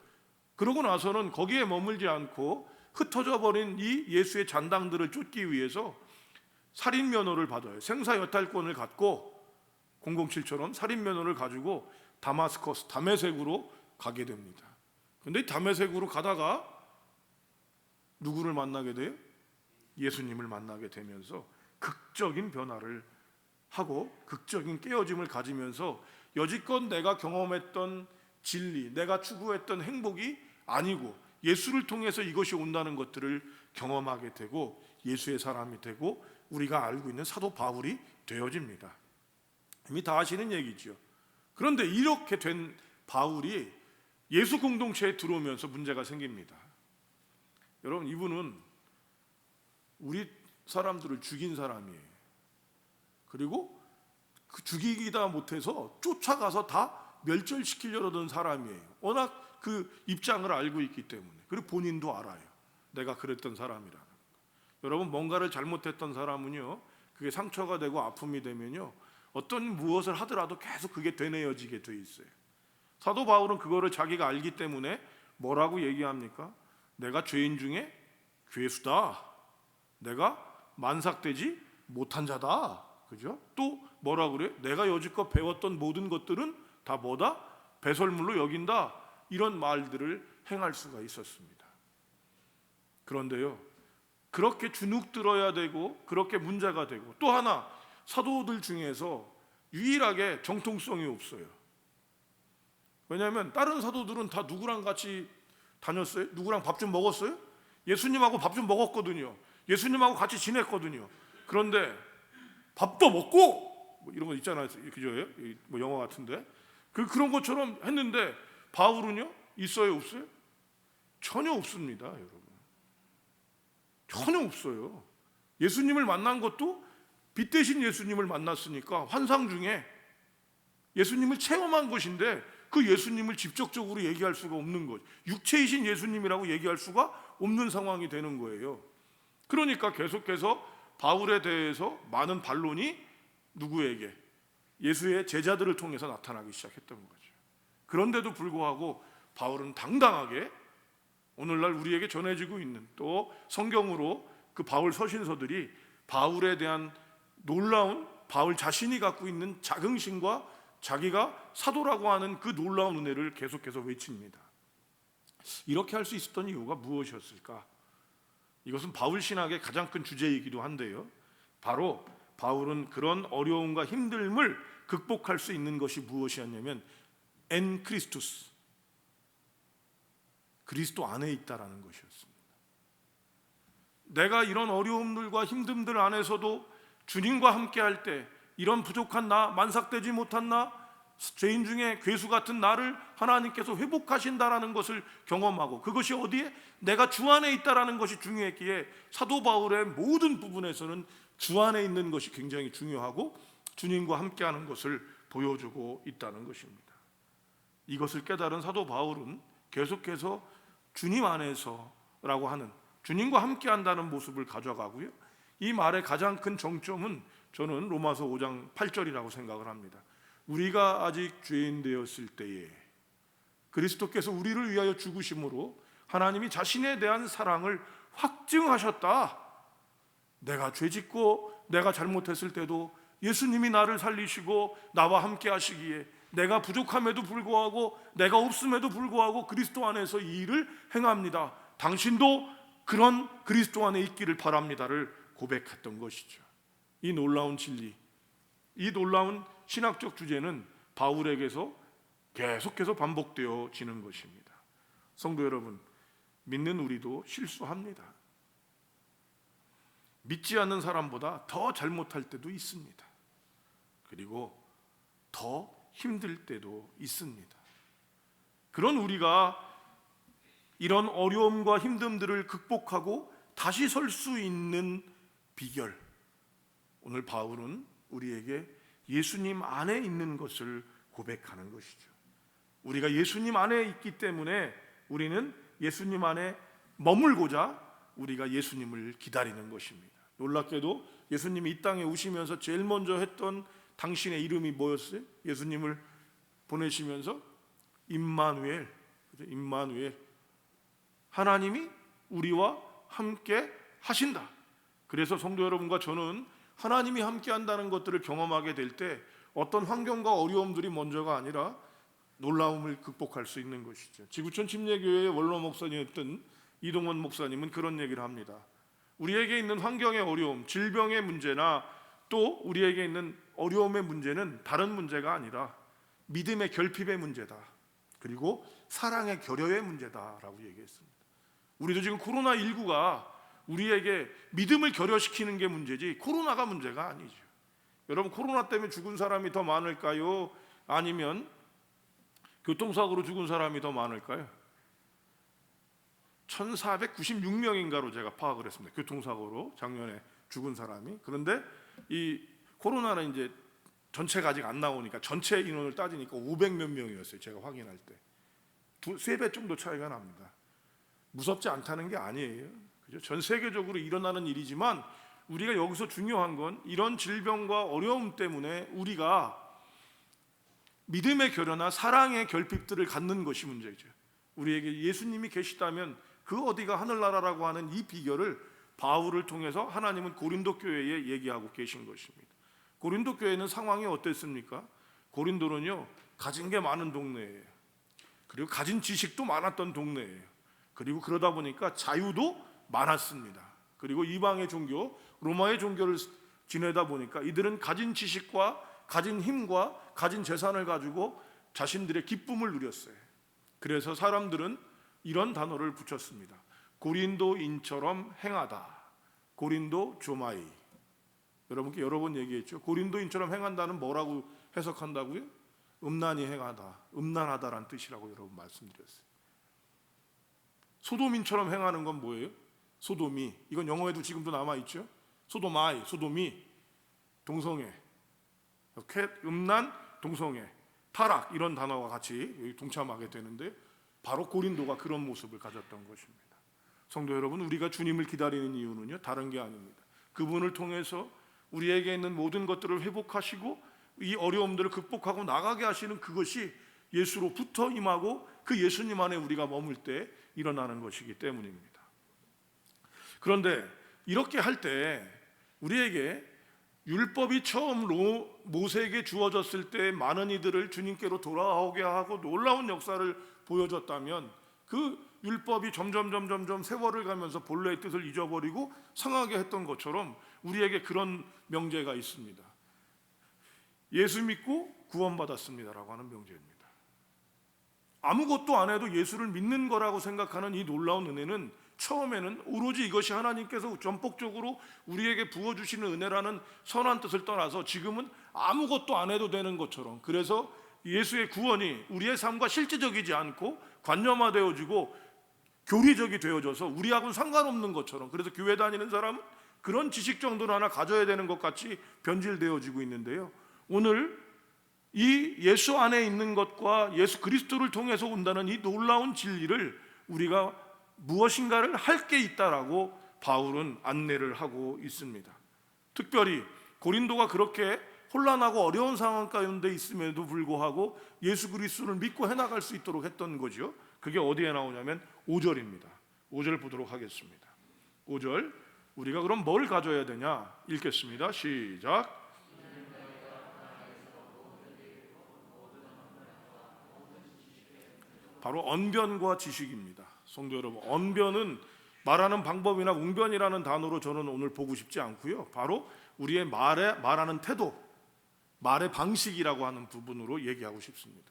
그러고 나서는 거기에 머물지 않고 흩어져 버린 이 예수의 잔당들을 쫓기 위해서 살인 면허를 받아요. 생사 여탈권을 갖고 007처럼 살인 면허를 가지고 다마스커스, 다메섹으로 가게 됩니다. 그런데 다메섹으로 가다가 누구를 만나게 돼요? 예수님을 만나게 되면서 극적인 변화를 하고 극적인 깨어짐을 가지면서 여지껏 내가 경험했던 진리, 내가 추구했던 행복이 아니고 예수를 통해서 이것이 온다는 것들을 경험하게 되고 예수의 사람이 되고 우리가 알고 있는 사도 바울이 되어집니다. 이미 다 아시는 얘기죠. 그런데 이렇게 된 바울이 예수 공동체에 들어오면서 문제가 생깁니다. 여러분, 이분은 우리 사람들을 죽인 사람이에요. 그리고 그 죽이기다 못해서 쫓아가서 다 멸절시키려던 사람이에요. 워낙 그 입장을 알고 있기 때문에. 그리고 본인도 알아요. 내가 그랬던 사람이라는 거. 여러분, 뭔가를 잘못했던 사람은요, 그게 상처가 되고 아픔이 되면요, 어떤 무엇을 하더라도 계속 그게 되뇌어지게 돼 있어요. 사도 바울은 그거를 자기가 알기 때문에 뭐라고 얘기합니까? 내가 죄인 중에 괴수다. 내가 만삭되지 못한 자다. 그죠? 또 뭐라 그래요? 내가 여지껏 배웠던 모든 것들은 다 뭐다? 배설물로 여긴다. 이런 말들을 행할 수가 있었습니다. 그런데요, 그렇게 주눅 들어야 되고 그렇게 문제가 되고, 또 하나 사도들 중에서 유일하게 정통성이 없어요. 왜냐하면 다른 사도들은 다 누구랑 같이 다녔어요? 누구랑 밥 좀 먹었어요? 예수님하고 밥 좀 먹었거든요. 예수님하고 같이 지냈거든요. 그런데 밥도 먹고 뭐 이런 거 있잖아요. 그죠? 뭐 영화 같은데 그런 것처럼 했는데 바울은요? 있어요, 없어요? 전혀 없습니다, 여러분. 전혀 없어요. 예수님을 만난 것도 빛 대신 예수님을 만났으니까 환상 중에 예수님을 체험한 것인데 그 예수님을 직접적으로 얘기할 수가 없는 거죠. 육체이신 예수님이라고 얘기할 수가 없는 상황이 되는 거예요. 그러니까 계속해서 바울에 대해서 많은 반론이 누구에게? 예수의 제자들을 통해서 나타나기 시작했던 거죠. 그런데도 불구하고 바울은 당당하게 오늘날 우리에게 전해지고 있는, 또 성경으로 그 바울 서신서들이 바울에 대한 놀라운, 바울 자신이 갖고 있는 자긍심과 자기가 사도라고 하는 그 놀라운 은혜를 계속해서 외칩니다. 이렇게 할 수 있었던 이유가 무엇이었을까? 이것은 바울 신학의 가장 큰 주제이기도 한데요, 바로 바울은 그런 어려움과 힘듦을 극복할 수 있는 것이 무엇이었냐면 엔 크리스투스, 그리스도 안에 있다라는 것이었습니다. 내가 이런 어려움들과 힘듦들 안에서도 주님과 함께 할 때 이런 부족한 나, 만삭되지 못한 나, 죄인 중에 괴수 같은 나를 하나님께서 회복하신다라는 것을 경험하고, 그것이 어디에? 내가 주 안에 있다라는 것이 중요했기에 사도 바울의 모든 부분에서는 주 안에 있는 것이 굉장히 중요하고 주님과 함께하는 것을 보여주고 있다는 것입니다. 이것을 깨달은 사도 바울은 계속해서 주님 안에서라고 하는, 주님과 함께한다는 모습을 가져가고요, 이 말의 가장 큰 정점은 저는 로마서 5장 8절이라고 생각을 합니다. 우리가 아직 죄인 되었을 때에 그리스도께서 우리를 위하여 죽으심으로 하나님이 자신에 대한 사랑을 확증하셨다. 내가 죄짓고 내가 잘못했을 때도 예수님이 나를 살리시고 나와 함께 하시기에, 내가 부족함에도 불구하고 내가 없음에도 불구하고 그리스도 안에서 이 일을 행합니다. 당신도 그런 그리스도 안에 있기를 바랍니다를 고백했던 것이죠. 이 놀라운 진리, 이 놀라운 신학적 주제는 바울에게서 계속해서 반복되어지는 것입니다. 성도 여러분, 믿는 우리도 실수합니다. 믿지 않는 사람보다 더 잘못할 때도 있습니다. 그리고 더 힘들 때도 있습니다. 그런 우리가 이런 어려움과 힘듦들을 극복하고 다시 설 수 있는 비결, 오늘 바울은 우리에게 예수님 안에 있는 것을 고백하는 것이죠. 우리가 예수님 안에 있기 때문에 우리는 예수님 안에 머물고자 우리가 예수님을 기다리는 것입니다. 놀랍게도 예수님이 이 땅에 오시면서 제일 먼저 했던 당신의 이름이 뭐였어요? 예수님을 보내시면서 임마누엘, 임마누엘, 하나님이 우리와 함께 하신다. 그래서 성도 여러분과 저는 하나님이 함께 한다는 것들을 경험하게 될 때 어떤 환경과 어려움들이 먼저가 아니라 놀라움을 극복할 수 있는 것이죠. 지구촌 침례교회의 원로 목사님이었던 이동원 목사님은 그런 얘기를 합니다. 우리에게 있는 환경의 어려움, 질병의 문제나 또 우리에게 있는 어려움의 문제는 다른 문제가 아니라 믿음의 결핍의 문제다. 그리고 사랑의 결여의 문제다라고 얘기했습니다. 우리도 지금 코로나19가 우리에게 믿음을 결여시키는 게 문제지 코로나가 문제가 아니죠. 여러분, 코로나 때문에 죽은 사람이 더 많을까요? 아니면 교통사고로 죽은 사람이 더 많을까요? 1496명인가로 제가 파악을 했습니다. 교통사고로 작년에 죽은 사람이. 그런데 이 코로나는 이제 전체가 아직 안 나오니까 전체 인원을 따지니까 500몇 명이었어요. 제가 확인할 때 3배 정도 차이가 납니다. 무섭지 않다는 게 아니에요. 그죠? 전 세계적으로 일어나는 일이지만 우리가 여기서 중요한 건 이런 질병과 어려움 때문에 우리가 믿음의 결여나 사랑의 결핍들을 갖는 것이 문제죠. 우리에게 예수님이 계시다면 그 어디가 하늘나라라고 하는 이 비결을 바울을 통해서 하나님은 고린도 교회에 얘기하고 계신 것입니다. 고린도 교회는 상황이 어땠습니까? 고린도는요, 가진 게 많은 동네예요. 그리고 가진 지식도 많았던 동네예요. 그리고 그러다 보니까 자유도 많았습니다. 그리고 이방의 종교, 로마의 종교를 지내다 보니까 이들은 가진 지식과 가진 힘과 가진 재산을 가지고 자신들의 기쁨을 누렸어요. 그래서 사람들은 이런 단어를 붙였습니다. 고린도인처럼 행하다. 고린도 조마이. 여러분께 여러 번 얘기했죠. 고린도인처럼 행한다는 뭐라고 해석한다고요? 음란히 행하다, 음란하다라는 뜻이라고 여러분 말씀드렸어요. 소돔인처럼 행하는 건 뭐예요? 소돔이. 이건 영어에도 지금도 남아있죠. 소도마이, 소돔이, 동성애, 음란, 동성애, 타락 이런 단어와 같이 동참하게 되는데 바로 고린도가 그런 모습을 가졌던 것입니다. 성도 여러분, 우리가 주님을 기다리는 이유는요, 다른 게 아닙니다. 그분을 통해서 우리에게 있는 모든 것들을 회복하시고 이 어려움들을 극복하고 나가게 하시는 그것이 예수로부터 임하고 그 예수님 안에 우리가 머물 때 일어나는 것이기 때문입니다. 그런데 이렇게 할 때 우리에게 율법이 처음 모세에게 주어졌을 때 많은 이들을 주님께로 돌아오게 하고 놀라운 역사를 보여줬다면 그 율법이 점점 세월을 가면서 본래의 뜻을 잊어버리고 상하게 했던 것처럼 우리에게 그런 명제가 있습니다. 예수 믿고 구원받았습니다라고 하는 명제입니다. 아무것도 안 해도 예수를 믿는 거라고 생각하는 이 놀라운 은혜는 처음에는 오로지 이것이 하나님께서 전폭적으로 우리에게 부어주시는 은혜라는 선한 뜻을 떠나서 지금은 아무것도 안 해도 되는 것처럼, 그래서 예수의 구원이 우리의 삶과 실제적이지 않고 관념화되어지고 교리적이 되어져서 우리하고는 상관없는 것처럼, 그래서 교회 다니는 사람은 그런 지식 정도는 하나 가져야 되는 것 같이 변질되어지고 있는데요, 오늘 이 예수 안에 있는 것과 예수 그리스도를 통해서 온다는 이 놀라운 진리를 우리가 무엇인가를 할 게 있다라고 바울은 안내를 하고 있습니다. 특별히 고린도가 그렇게 혼란하고 어려운 상황 가운데 있음에도 불구하고 예수 그리스도를 믿고 해나갈 수 있도록 했던 거죠. 그게 어디에 나오냐면 5절입니다. 5절 보도록 하겠습니다. 5절, 우리가 그럼 뭘 가져야 되냐 읽겠습니다. 시작. 바로 언변과 지식입니다. 성도 여러분, 언변은 말하는 방법이나 웅변이라는 단어로 저는 오늘 보고 싶지 않고요, 바로 우리의 말하는 태도, 말의 방식이라고 하는 부분으로 얘기하고 싶습니다.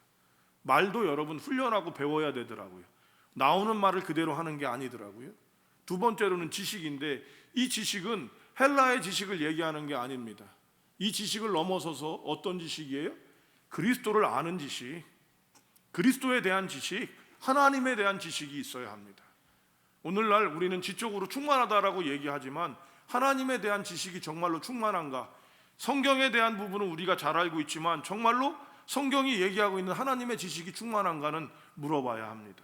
말도 여러분 훈련하고 배워야 되더라고요. 나오는 말을 그대로 하는 게 아니더라고요. 두 번째로는 지식인데, 이 지식은 헬라의 지식을 얘기하는 게 아닙니다. 이 지식을 넘어서서 어떤 지식이에요? 그리스도를 아는 지식, 그리스도에 대한 지식, 하나님에 대한 지식이 있어야 합니다. 오늘날 우리는 지적으로 충만하다라고 얘기하지만 하나님에 대한 지식이 정말로 충만한가? 성경에 대한 부분은 우리가 잘 알고 있지만 정말로 성경이 얘기하고 있는 하나님의 지식이 충만한가는 물어봐야 합니다.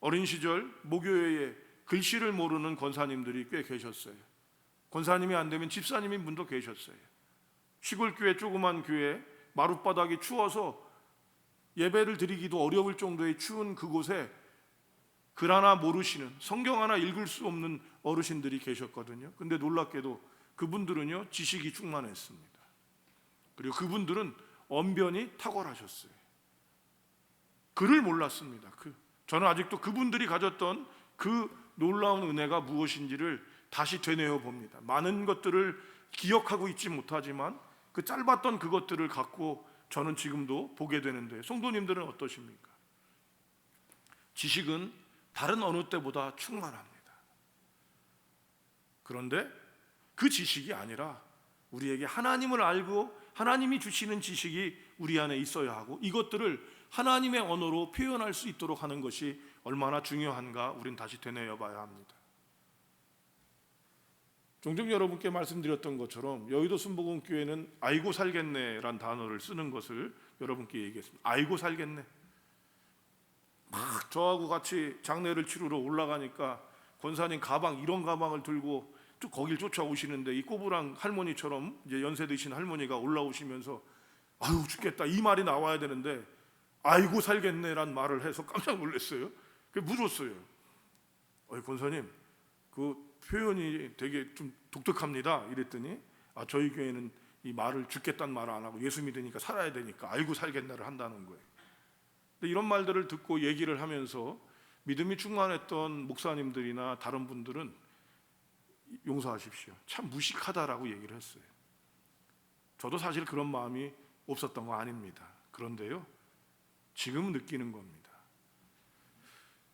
어린 시절 모교회에 글씨를 모르는 권사님들이 꽤 계셨어요. 권사님이 안 되면 집사님인 분도 계셨어요. 시골 교회, 조그만 교회, 마룻바닥이 추워서 예배를 드리기도 어려울 정도의 추운 그곳에 글 하나 모르시는, 성경 하나 읽을 수 없는 어르신들이 계셨거든요. 근데 놀랍게도 그분들은요, 지식이 충만했습니다. 그리고 그분들은 언변이 탁월하셨어요. 글을 몰랐습니다. 저는 아직도 그분들이 가졌던 그 놀라운 은혜가 무엇인지를 다시 되뇌어 봅니다. 많은 것들을 기억하고 있지 못하지만 그 짧았던 그것들을 갖고 저는 지금도 보게 되는데, 성도님들은 어떠십니까? 지식은 다른 어느 때보다 충만합니다. 그런데 그 지식이 아니라 우리에게 하나님을 알고 하나님이 주시는 지식이 우리 안에 있어야 하고, 이것들을 하나님의 언어로 표현할 수 있도록 하는 것이 얼마나 중요한가 우린 다시 되뇌어 봐야 합니다. 종종 여러분께 말씀드렸던 것처럼 여의도 순복음교회는 아이고 살겠네란 단어를 쓰는 것을 여러분께 얘기했습니다. 아이고 살겠네. 막 저하고 같이 장례를 치르러 올라가니까 권사님 가방, 이런 가방을 들고 쭉 거길 쫓아오시는데, 이 꼬부랑 할머니처럼 이제 연세 드신 할머니가 올라오시면서 아유 죽겠다 이 말이 나와야 되는데 아이고 살겠네란 말을 해서 깜짝 놀랐어요. 그게 묻었어요. 권사님, 그 표현이 되게 좀 독특합니다. 이랬더니 저희 교회는 이 말을 죽겠다는 말을 안 하고 예수 믿으니까 살아야 되니까 아이고 살겠네를 한다는 거예요. 근데 이런 말들을 듣고 얘기를 하면서 믿음이 충만했던 목사님들이나 다른 분들은 용서하십시오, 참 무식하다라고 얘기를 했어요. 저도 사실 그런 마음이 없었던 거 아닙니다. 그런데요, 지금 느끼는 겁니다.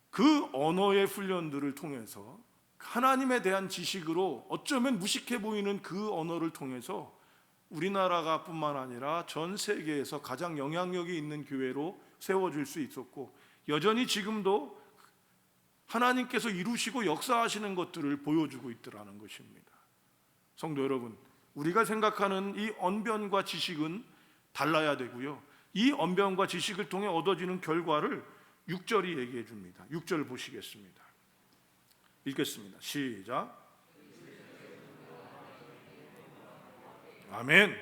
그 언어의 훈련들을 통해서, 하나님에 대한 지식으로 어쩌면 무식해 보이는 그 언어를 통해서 우리나라가 뿐만 아니라 전 세계에서 가장 영향력이 있는 교회로 세워질 수 있었고, 여전히 지금도 하나님께서 이루시고 역사하시는 것들을 보여주고 있더라는 것입니다. 성도 여러분, 우리가 생각하는 이 언변과 지식은 달라야 되고요, 이 언변과 지식을 통해 얻어지는 결과를 6절이 얘기해 줍니다. 6절 보시겠습니다. 읽겠습니다. 시작. 아멘.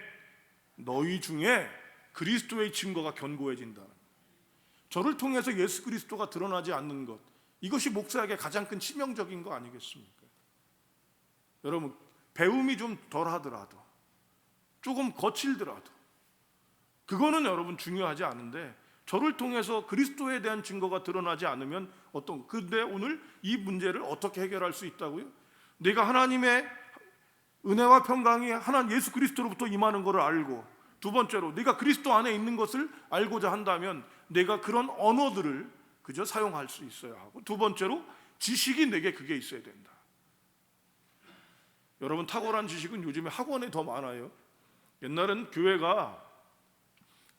너희 중에 그리스도의 증거가 견고해진다는 것. 저를 통해서 예수 그리스도가 드러나지 않는 것, 이것이 목사에게 가장 큰 치명적인 거 아니겠습니까? 여러분, 배움이 좀 덜하더라도, 조금 거칠더라도 그거는 여러분 중요하지 않은데, 저를 통해서 그리스도에 대한 증거가 드러나지 않으면 근데 오늘 이 문제를 어떻게 해결할 수 있다고요? 내가 하나님의 은혜와 평강이 하나님 예수 그리스도로부터 임하는 것을 알고, 두 번째로 내가 그리스도 안에 있는 것을 알고자 한다면 내가 그런 언어들을 그저 사용할 수 있어야 하고, 두 번째로 지식이 내게 그게 있어야 된다. 여러분, 탁월한 지식은 요즘에 학원에 더 많아요. 옛날엔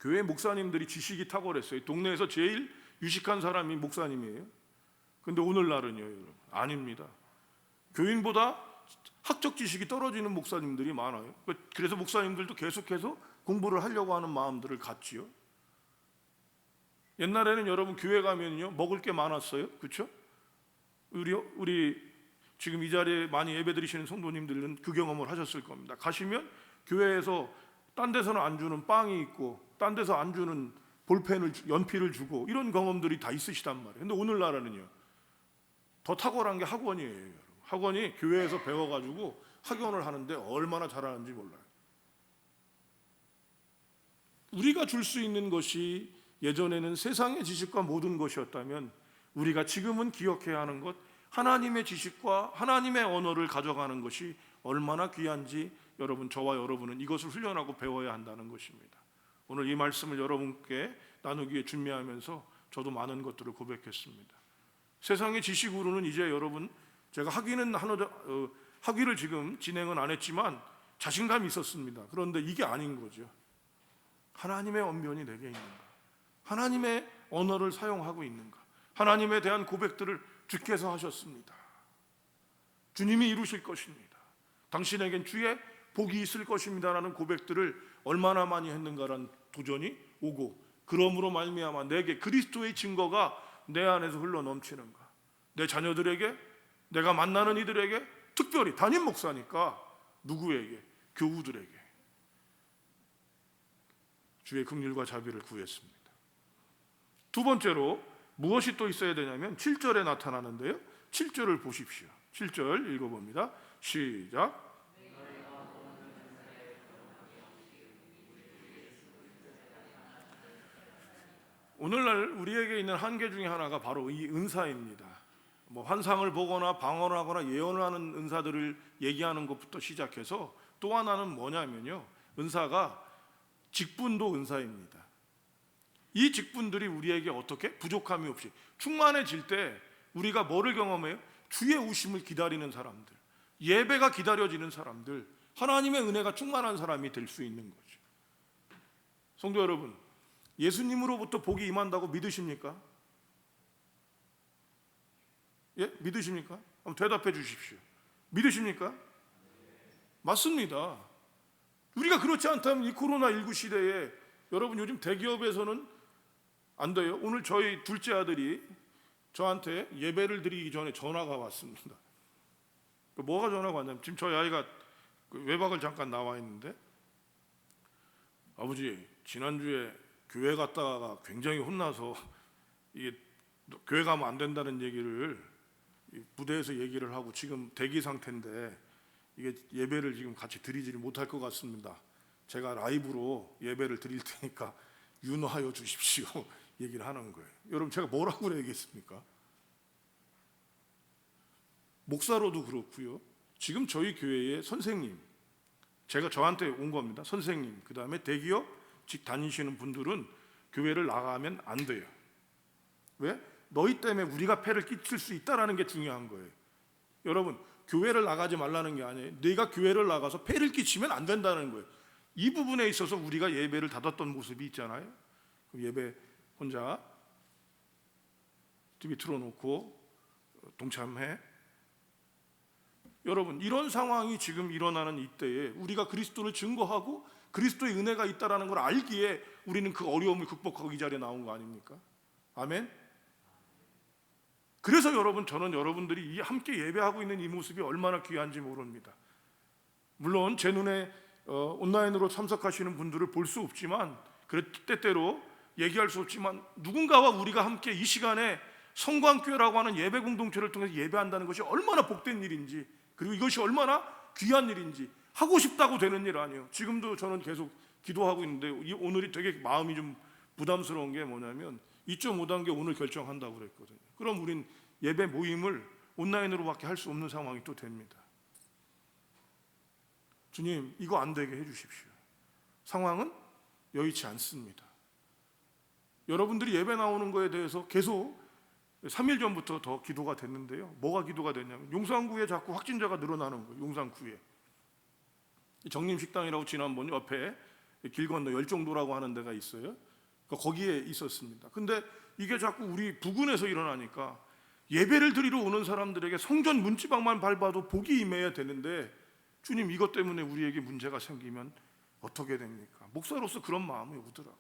교회 목사님들이 지식이 탁월했어요. 동네에서 제일 유식한 사람이 목사님이에요. 근데 오늘날은요, 여러분, 아닙니다. 교인보다 학적 지식이 떨어지는 목사님들이 많아요. 그래서 목사님들도 계속해서 공부를 하려고 하는 마음들을 갖지요. 옛날에는 여러분 교회 가면요, 먹을 게 많았어요. 그렇죠? 우리 지금 이 자리에 많이 예배드리시는 성도님들은 그 경험을 하셨을 겁니다. 가시면 교회에서 딴 데서는 안 주는 빵이 있고, 딴 데서 안 주는 연필을 주고, 이런 경험들이 다 있으시단 말이에요. 근데 오늘날에는요, 더 탁월한 게 학원이에요. 여러분. 학원이 교회에서 배워가지고 학원을 하는데 얼마나 잘하는지 몰라요. 우리가 줄 수 있는 것이 예전에는 세상의 지식과 모든 것이었다면, 우리가 지금은 기억해야 하는 것, 하나님의 지식과 하나님의 언어를 가져가는 것이 얼마나 귀한지 여러분, 저와 여러분은 이것을 훈련하고 배워야 한다는 것입니다. 오늘 이 말씀을 여러분께 나누기에 준비하면서 저도 많은 것들을 고백했습니다. 세상의 지식으로는 이제 여러분, 제가 학위를 지금 진행은 안 했지만 자신감이 있었습니다. 그런데 이게 아닌 거죠. 하나님의 언변이 내게 있는가? 하나님의 언어를 사용하고 있는가? 하나님에 대한 고백들을 주께서 하셨습니다. 주님이 이루실 것입니다. 당신에겐 주의 복이 있을 것입니다라는 고백들을 얼마나 많이 했는가라는 도전이 오고, 그러므로 말미암아 내게 그리스도의 증거가 내 안에서 흘러 넘치는가? 내 자녀들에게, 내가 만나는 이들에게, 특별히 담임 목사니까 누구에게? 교우들에게 주의 긍휼과 자비를 구했습니다. 두 번째로 무엇이 또 있어야 되냐면 7절에 나타나는데요, 7절을 보십시오. 7절 읽어봅니다. 시작. 오늘날 우리에게 있는 한계 중에 하나가 바로 이 은사입니다. 환상을 보거나 방언을 하거나 예언을 하는 은사들을 얘기하는 것부터 시작해서, 또 하나는 뭐냐면요, 은사가 직분도 은사입니다. 이 직분들이 우리에게 어떻게 부족함이 없이 충만해질 때 우리가 뭐를 경험해요? 주의 오심을 기다리는 사람들, 예배가 기다려지는 사람들, 하나님의 은혜가 충만한 사람이 될 수 있는 거죠. 성도 여러분, 예수님으로부터 복이 임한다고 믿으십니까? 예? 믿으십니까? 한번 대답해 주십시오. 믿으십니까? 맞습니다. 우리가 그렇지 않다면 이 코로나19 시대에, 여러분 요즘 대기업에서는 안 돼요. 오늘 저희 둘째 아들이 저한테 예배를 드리기 전에 전화가 왔습니다. 뭐가 전화가 왔냐면, 지금 저희 아이가 외박을 잠깐 나와 있는데, 아버지 지난주에 교회 갔다가 굉장히 혼나서 이게 교회 가면 안 된다는 얘기를 부대에서 얘기를 하고 지금 대기 상태인데, 이게 예배를 지금 같이 드리지를 못할 것 같습니다. 제가 라이브로 예배를 드릴 테니까 윤호하여 주십시오 얘기를 하는 거예요. 여러분, 제가 뭐라고 얘기했습니까? 목사로도 그렇고요. 지금 저희 교회의 선생님, 제가 저한테 온 겁니다. 선생님, 그 다음에 대기업 다니시는 분들은 교회를 나가면 안 돼요. 왜? 너희 때문에 우리가 폐를 끼칠 수 있다는 게 중요한 거예요. 여러분, 교회를 나가지 말라는 게 아니에요. 내가 교회를 나가서 폐를 끼치면 안 된다는 거예요. 이 부분에 있어서 우리가 예배를 닫았던 모습이 있잖아요. 예배 혼자 TV 틀어놓고 동참해. 여러분, 이런 상황이 지금 일어나는 이때에 우리가 그리스도를 증거하고 그리스도의 은혜가 있다는 걸 알기에 우리는 그 어려움을 극복하고 이 자리에 나온 거 아닙니까? 아멘. 그래서 여러분, 저는 여러분들이 함께 예배하고 있는 이 모습이 얼마나 귀한지 모릅니다. 물론 제 눈에 온라인으로 참석하시는 분들을 볼 수 없지만, 때때로 얘기할 수 없지만, 누군가와 우리가 함께 이 시간에 성광교회라고 하는 예배 공동체를 통해서 예배한다는 것이 얼마나 복된 일인지, 그리고 이것이 얼마나 귀한 일인지, 하고 싶다고 되는 일 아니에요. 지금도 저는 계속 기도하고 있는데 오늘이 되게 마음이 좀 부담스러운 게 뭐냐면 2.5단계 오늘 결정한다고 그랬거든요. 그럼 우린 예배 모임을 온라인으로밖에 할 수 없는 상황이 또 됩니다. 주님, 이거 안 되게 해주십시오. 상황은 여의치 않습니다. 여러분들이 예배 나오는 거에 대해서 계속 3일 전부터 더 기도가 됐는데요. 뭐가 기도가 됐냐면 용산구에 자꾸 확진자가 늘어나는 거예요. 용산구에. 정림식당이라고 지난번 옆에 길 건너 열정도라고 하는 데가 있어요. 거기에 있었습니다. 근데 이게 자꾸 우리 부근에서 일어나니까 예배를 드리러 오는 사람들에게 성전 문지방만 밟아도 복이 임해야 되는데, 주님, 이것 때문에 우리에게 문제가 생기면 어떻게 됩니까? 목사로서 그런 마음이 오더라고요.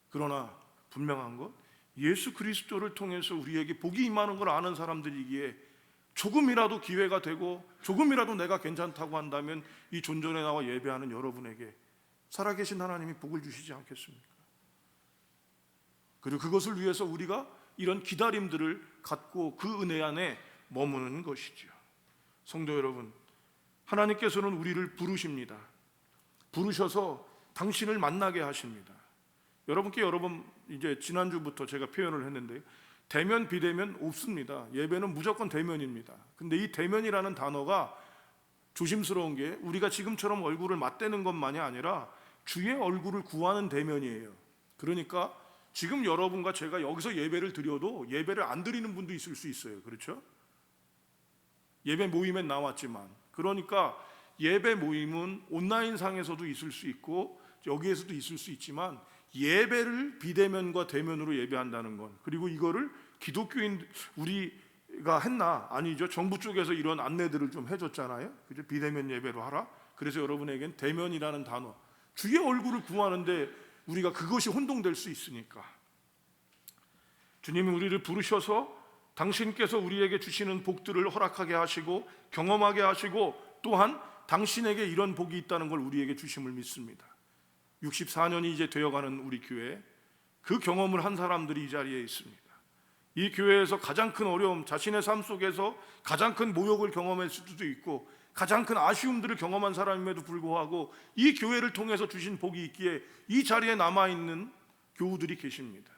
그러나 분명한 것, 예수 그리스도를 통해서 우리에게 복이 임하는 걸 아는 사람들이기에 조금이라도 기회가 되고 조금이라도 내가 괜찮다고 한다면 이 존전에 나와 예배하는 여러분에게 살아계신 하나님이 복을 주시지 않겠습니까? 그리고 그것을 위해서 우리가 이런 기다림들을 갖고 그 은혜 안에 머무는 것이죠. 성도 여러분, 하나님께서는 우리를 부르십니다. 부르셔서 당신을 만나게 하십니다. 여러분께 여러 번 이제 지난주부터 제가 표현을 했는데, 대면 비대면 없습니다. 예배는 무조건 대면입니다. 근데 이 대면이라는 단어가 조심스러운 게, 우리가 지금처럼 얼굴을 맞대는 것만이 아니라 주의 얼굴을 구하는 대면이에요. 그러니까 지금 여러분과 제가 여기서 예배를 드려도 예배를 안 드리는 분도 있을 수 있어요. 그렇죠? 예배 모임엔 나왔지만. 그러니까 예배 모임은 온라인상에서도 있을 수 있고 여기에서도 있을 수 있지만, 예배를 비대면과 대면으로 예배한다는 건, 그리고 이거를 기독교인 우리가 했나? 아니죠. 정부 쪽에서 이런 안내들을 좀 해줬잖아요. 그죠? 비대면 예배로 하라. 그래서 여러분에겐 대면이라는 단어, 주의 얼굴을 구하는데 우리가 그것이 혼동될 수 있으니까, 주님이 우리를 부르셔서 당신께서 우리에게 주시는 복들을 허락하게 하시고 경험하게 하시고, 또한 당신에게 이런 복이 있다는 걸 우리에게 주심을 믿습니다. 64년이 이제 되어가는 우리 교회, 그 경험을 한 사람들이 이 자리에 있습니다. 이 교회에서 가장 큰 어려움, 자신의 삶 속에서 가장 큰 모욕을 경험했을 수도 있고 가장 큰 아쉬움들을 경험한 사람임에도 불구하고 이 교회를 통해서 주신 복이 있기에 이 자리에 남아있는 교우들이 계십니다.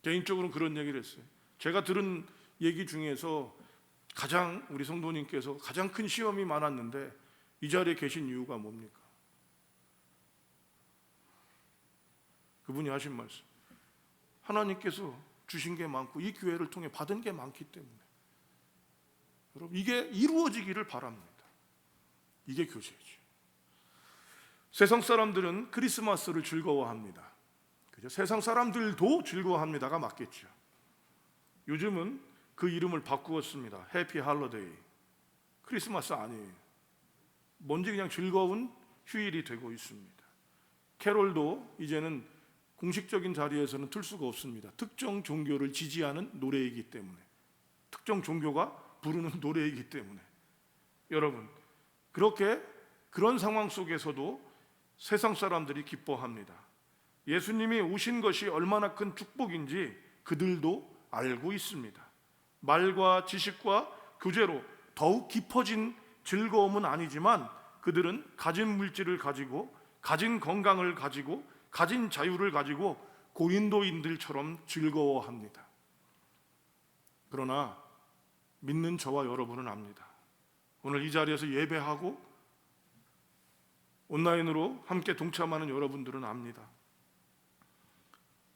개인적으로는 그런 얘기를 했어요. 제가 들은 얘기 중에서 가장 우리 성도님께서 가장 큰 시험이 많았는데 이 자리에 계신 이유가 뭡니까? 그분이 하신 말씀, 하나님께서 주신 게 많고 이 교회를 통해 받은 게 많기 때문에, 여러분, 이게 이루어지기를 바랍니다. 이게 교제죠. 세상 사람들은 크리스마스를 즐거워합니다. 그죠? 세상 사람들도 즐거워합니다가 맞겠죠. 요즘은 그 이름을 바꾸었습니다. 해피 할러데이. 크리스마스 아니에요. 뭔지 그냥 즐거운 휴일이 되고 있습니다. 캐롤도 이제는 공식적인 자리에서는 틀 수가 없습니다. 특정 종교를 지지하는 노래이기 때문에, 특정 종교가 부르는 노래이기 때문에. 여러분, 그런 상황 속에서도 세상 사람들이 기뻐합니다. 예수님이 오신 것이 얼마나 큰 축복인지 그들도 알고 있습니다. 말과 지식과 교제로 더욱 깊어진 즐거움은 아니지만 그들은 가진 물질을 가지고, 가진 건강을 가지고, 가진 자유를 가지고 고린도인들처럼 즐거워합니다. 그러나 믿는 저와 여러분은 압니다. 오늘 이 자리에서 예배하고 온라인으로 함께 동참하는 여러분들은 압니다.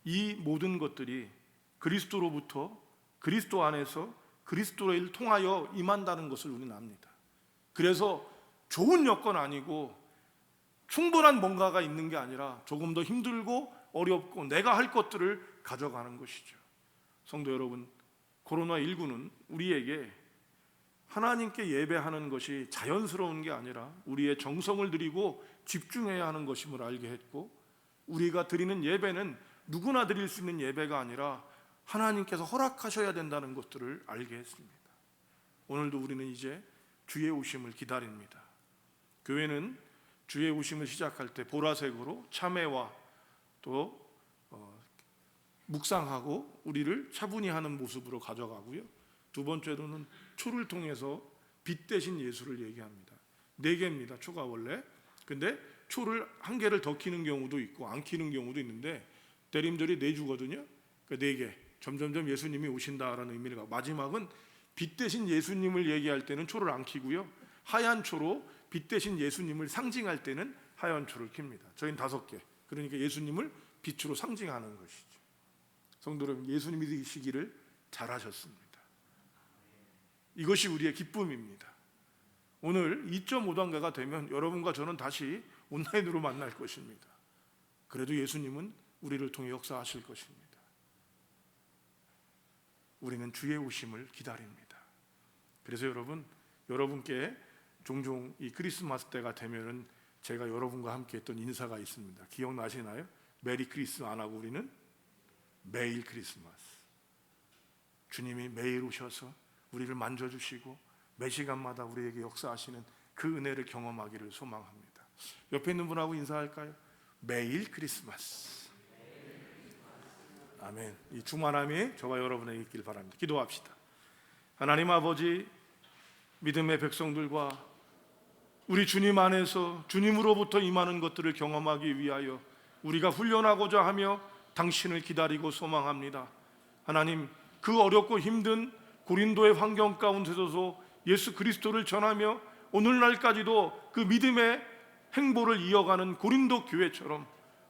이 모든 것들이 그리스도로부터, 그리스도 안에서 그리스도를 통하여 임한다는 것을 우리는 압니다. 그래서 좋은 여건 아니고 충분한 뭔가가 있는 게 아니라 조금 더 힘들고 어렵고 내가 할 것들을 가져가는 것이죠. 성도 여러분, 코로나19는 우리에게 하나님께 예배하는 것이 자연스러운 게 아니라 우리의 정성을 들이고 집중해야 하는 것임을 알게 했고, 우리가 드리는 예배는 누구나 드릴 수 있는 예배가 아니라 하나님께서 허락하셔야 된다는 것들을 알게 했습니다. 오늘도 우리는 이제 주의 오심을 기다립니다. 교회는 주의 오심을 시작할 때 보라색으로 참회와 또 묵상하고 우리를 차분히 하는 모습으로 가져가고요. 두 번째로는 초를 통해서 빛 대신 예수를 얘기합니다. 4개입니다. 초가 원래. 근데 초를 1개를 더 키는 경우도 있고 안 키는 경우도 있는데 대림절이 4주거든요. 그러니까 4개. 점점점 예수님이 오신다라는 의미를 갖고, 마지막은 빛 대신 예수님을 얘기할 때는 초를 안 키고요. 하얀 초로 빛 대신 예수님을 상징할 때는 하얀 초를 킵니다. 저희는 5개. 그러니까 예수님을 빛으로 상징하는 것이죠. 성도 여러분, 예수님이 되시기를 잘하셨습니다. 이것이 우리의 기쁨입니다. 오늘 2.5단계가 되면 여러분과 저는 다시 온라인으로 만날 것입니다. 그래도 예수님은 우리를 통해 역사하실 것입니다. 우리는 주의 오심을 기다립니다. 그래서 여러분께 종종 이 크리스마스 때가 되면은 제가 여러분과 함께 했던 인사가 있습니다. 기억나시나요? 메리 크리스 안 하고 우리는 매일 크리스마스. 주님이 매일 오셔서 우리를 만져주시고 매 시간마다 우리에게 역사하시는 그 은혜를 경험하기를 소망합니다. 옆에 있는 분하고 인사할까요? 매일 크리스마스. 아멘. 이 충만함이 저와 여러분에게 있길 바랍니다. 기도합시다. 하나님 아버지, 믿음의 백성들과 우리 주님 안에서 주님으로부터 임하는 것들을 경험하기 위하여 우리가 훈련하고자 하며 당신을 기다리고 소망합니다. 하나님, 그 어렵고 힘든 고린도의 환경 가운데서도 예수 그리스도를 전하며 오늘날까지도 그 믿음의 행보를 이어가는 고린도 교회처럼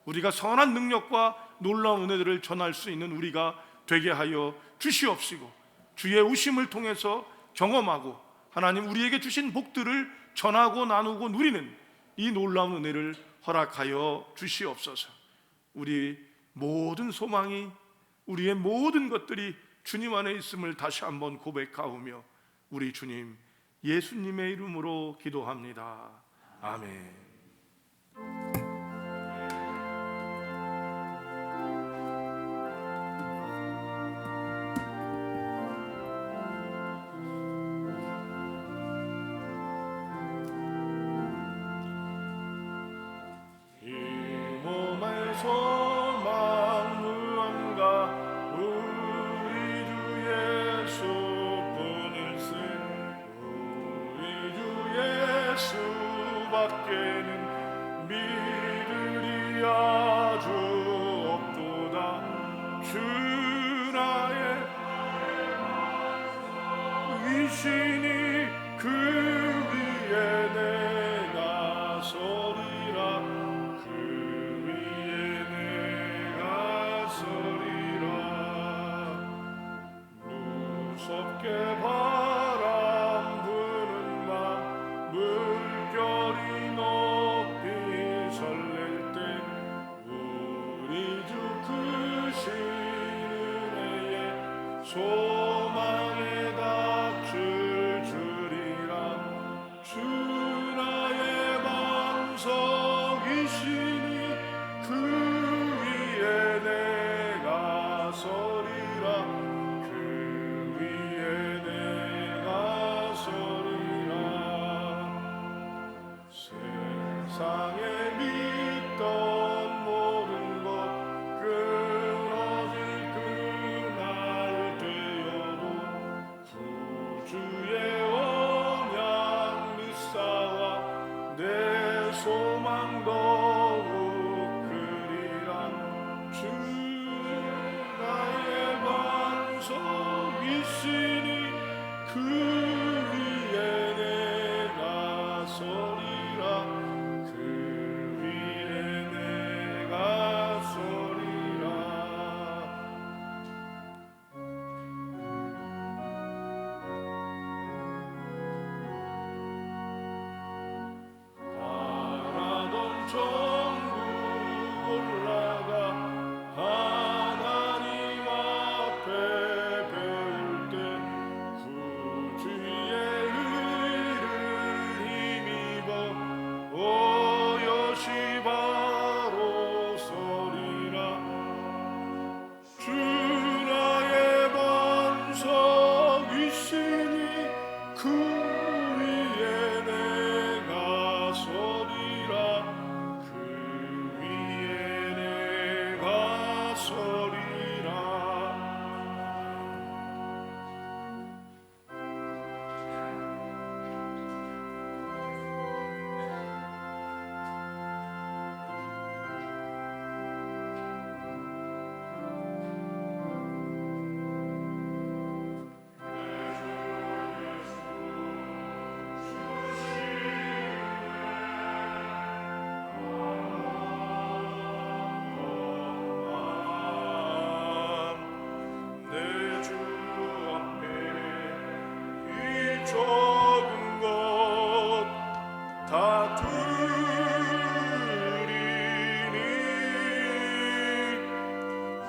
우리가 선한 능력과 놀라운 은혜들을 전할 수 있는 우리가 되게 하여 주시옵시고, 주의 오심을 통해서 경험하고 하나님 우리에게 주신 복들을 전하고 나누고 누리는 이 놀라운 은혜를 허락하여 주시옵소서. 우리 모든 소망이, 우리의 모든 것들이 주님 안에 있음을 다시 한번 고백하오며 우리 주님 예수님의 이름으로 기도합니다. 아멘. 이 몸의 소망 무언가 우리 주 예수뿐일세. 우리 주 예수밖에는 믿으리 아주 없도다. 주 나의 의신이 그 위에 내가 서리라. 그 위에 내가 서리라. 무섭게 바람 부는 밤 물결이 높이 설렐 때 우리 주 크신 은혜에 소망에 닥칠 주리라. 주 나의 반석이시니 그 위에 내가 서리라. 그 위에 내가 서리라. 세상에 믿던 모든 것 끊어질 그날 되어도 구주의 언약 믿사와 내 소망 더욱 크리라. 주 나의 반석이시니 그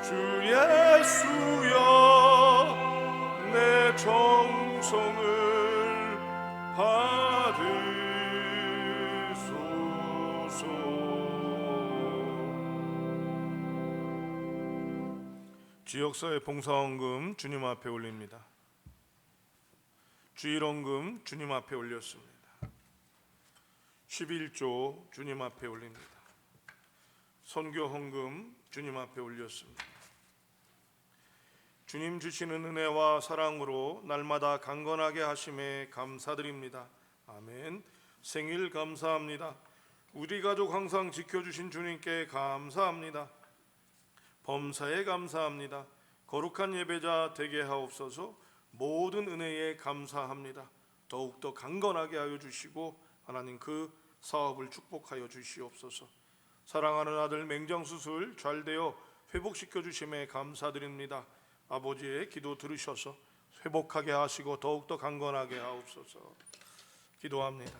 주 예수여 내 정성을 받으소서. 지역사회 봉사헌금 주님 앞에 올립니다. 주일헌금 주님 앞에 올렸습니다. 11조 주님 앞에 올립니다. 선교헌금 주님 앞에 올렸습니다. 주님 주시는 은혜와 사랑으로 날마다 강건하게 하심에 감사드립니다. 아멘. 생일 감사합니다. 우리 가족 항상 지켜주신 주님께 감사합니다. 범사에 감사합니다. 거룩한 예배자 되게 하옵소서. 모든 은혜에 감사합니다. 더욱더 강건하게 하여 주시고 하나님 그 사업을 축복하여 주시옵소서. 사랑하는 아들 맹장수술 잘되어 회복시켜 주심에 감사드립니다. 아버지의 기도 들으셔서 회복하게 하시고 더욱더 강건하게 하옵소서. 기도합니다.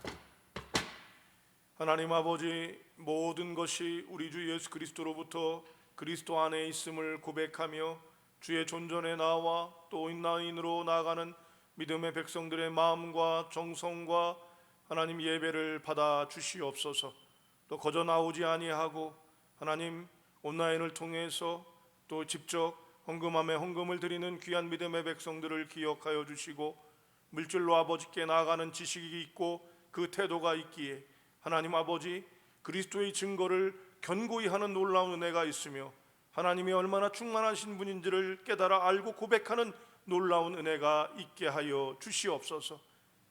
하나님 아버지, 모든 것이 우리 주 예수 그리스도로부터 그리스도 안에 있음을 고백하며 주의 존전에 나와 또 인라인으로 나아가는 믿음의 백성들의 마음과 정성과 하나님 예배를 받아 주시옵소서. 또 거저 나오지 아니하고 하나님 온라인을 통해서 또 직접 헌금함에 헌금을 드리는 귀한 믿음의 백성들을 기억하여 주시고 물질로 아버지께 나아가는 지식이 있고 그 태도가 있기에 하나님 아버지 그리스도의 증거를 견고히 하는 놀라운 은혜가 있으며 하나님이 얼마나 충만하신 분인지를 깨달아 알고 고백하는 놀라운 은혜가 있게 하여 주시옵소서.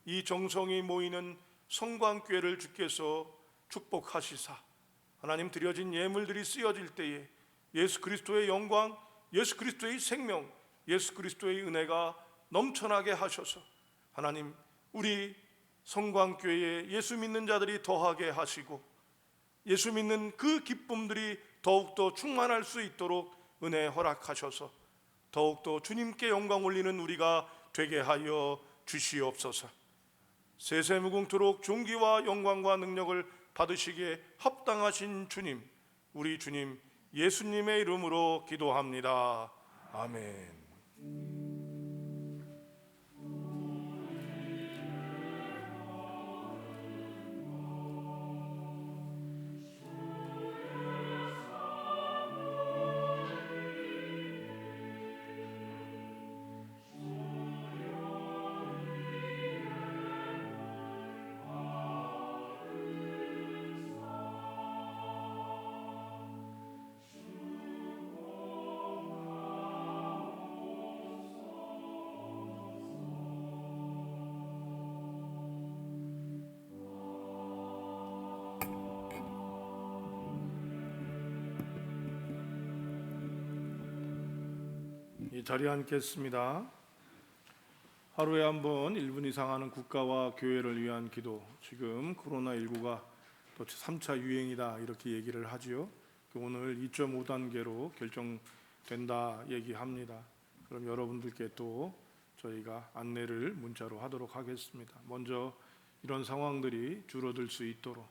이 정성이 모이는 성광교회를 주께서 축복하시사 하나님 드려진 예물들이 쓰여질 때에 예수 그리스도의 영광, 예수 그리스도의 생명, 예수 그리스도의 은혜가 넘쳐나게 하셔서 하나님 우리 성광교회에 예수 믿는 자들이 더하게 하시고 예수 믿는 그 기쁨들이 더욱더 충만할 수 있도록 은혜 허락하셔서 더욱더 주님께 영광 올리는 우리가 되게 하여 주시옵소서. 세세무궁토록 존귀와 영광과 능력을 받으시기에 합당하신 주님, 우리 주님 예수님의 이름으로 기도합니다. 아멘. 이 자리에 앉겠습니다. 하루에 한 번 1분 이상 하는 국가와 교회를 위한 기도. 지금 코로나19가 또 3차 유행이다 이렇게 얘기를 하지요. 오늘 2.5단계로 결정된다 얘기합니다. 그럼 여러분들께 또 저희가 안내를 문자로 하도록 하겠습니다. 먼저 이런 상황들이 줄어들 수 있도록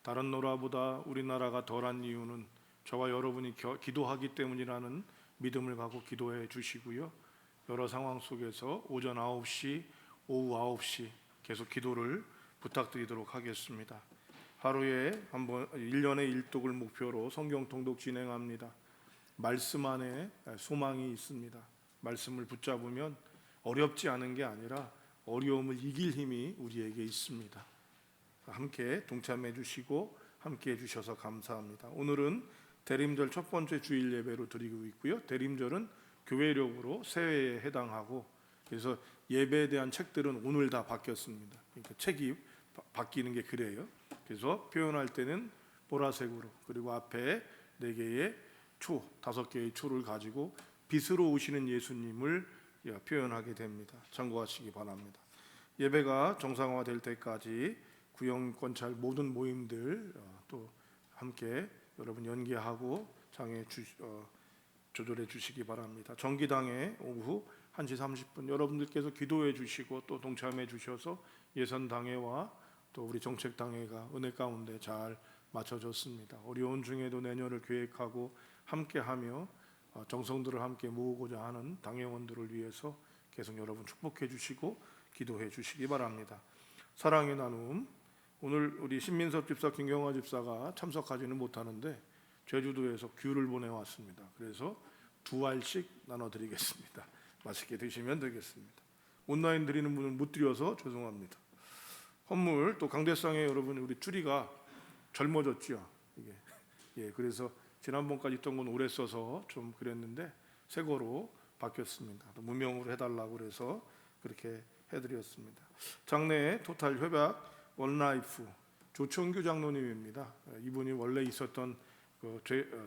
다른 나라보다 우리나라가 덜한 이유는 저와 여러분이 기도하기 때문이라는 믿음을 갖고 기도해 주시고요. 여러 상황 속에서 오전 9시, 오후 9시 계속 기도를 부탁드리도록 하겠습니다. 하루에 한번 1년에 1독을 목표로 성경 통독 진행합니다. 말씀 안에 소망이 있습니다. 말씀을 붙잡으면 어렵지 않은 게 아니라 어려움을 이길 힘이 우리에게 있습니다. 함께 동참해 주시고 함께 해 주셔서 감사합니다. 오늘은 대림절 첫 번째 주일 예배로 드리고 있고요. 대림절은 교회력으로 새해에 해당하고 그래서 예배에 대한 책들은 오늘 다 바뀌었습니다. 그러니까 책이 바뀌는 게 그래요. 그래서 표현할 때는 보라색으로 그리고 앞에 4개의 초, 5개의 초를 가지고 빛으로 오시는 예수님을 표현하게 됩니다. 참고하시기 바랍니다. 예배가 정상화될 때까지 구역권찰 모든 모임들 또 함께 여러분 연계하고 장애 조절해 주시기 바랍니다. 정기당에 오후 1시 30분 여러분들께서 기도해 주시고 또 동참해 주셔서 예선당회와 또 우리 정책당회가 은혜 가운데 잘 맞춰졌습니다. 어려운 중에도 내년을 계획하고 함께하며 정성들을 함께 모으고자 하는 당회원들을 위해서 계속 여러분 축복해 주시고 기도해 주시기 바랍니다. 사랑의 나눔, 오늘 우리 신민섭 집사, 김경화 집사가 참석하지는 못하는데 제주도에서 귤을 보내왔습니다. 그래서 2알씩 나눠드리겠습니다. 맛있게 드시면 되겠습니다. 온라인 드리는 분은 못 드려서 죄송합니다. 헌물, 또 강대상에 여러분 우리 추리가 젊어졌죠. 이게 예, 그래서 지난번까지 있던 건 오래 써서 좀 그랬는데 새 거로 바뀌었습니다. 또 무명으로 해달라고 그래서 그렇게 해드렸습니다. 장례 토탈 협약 원라이프 조청규 장로님입니다. 이분이 원래 있었던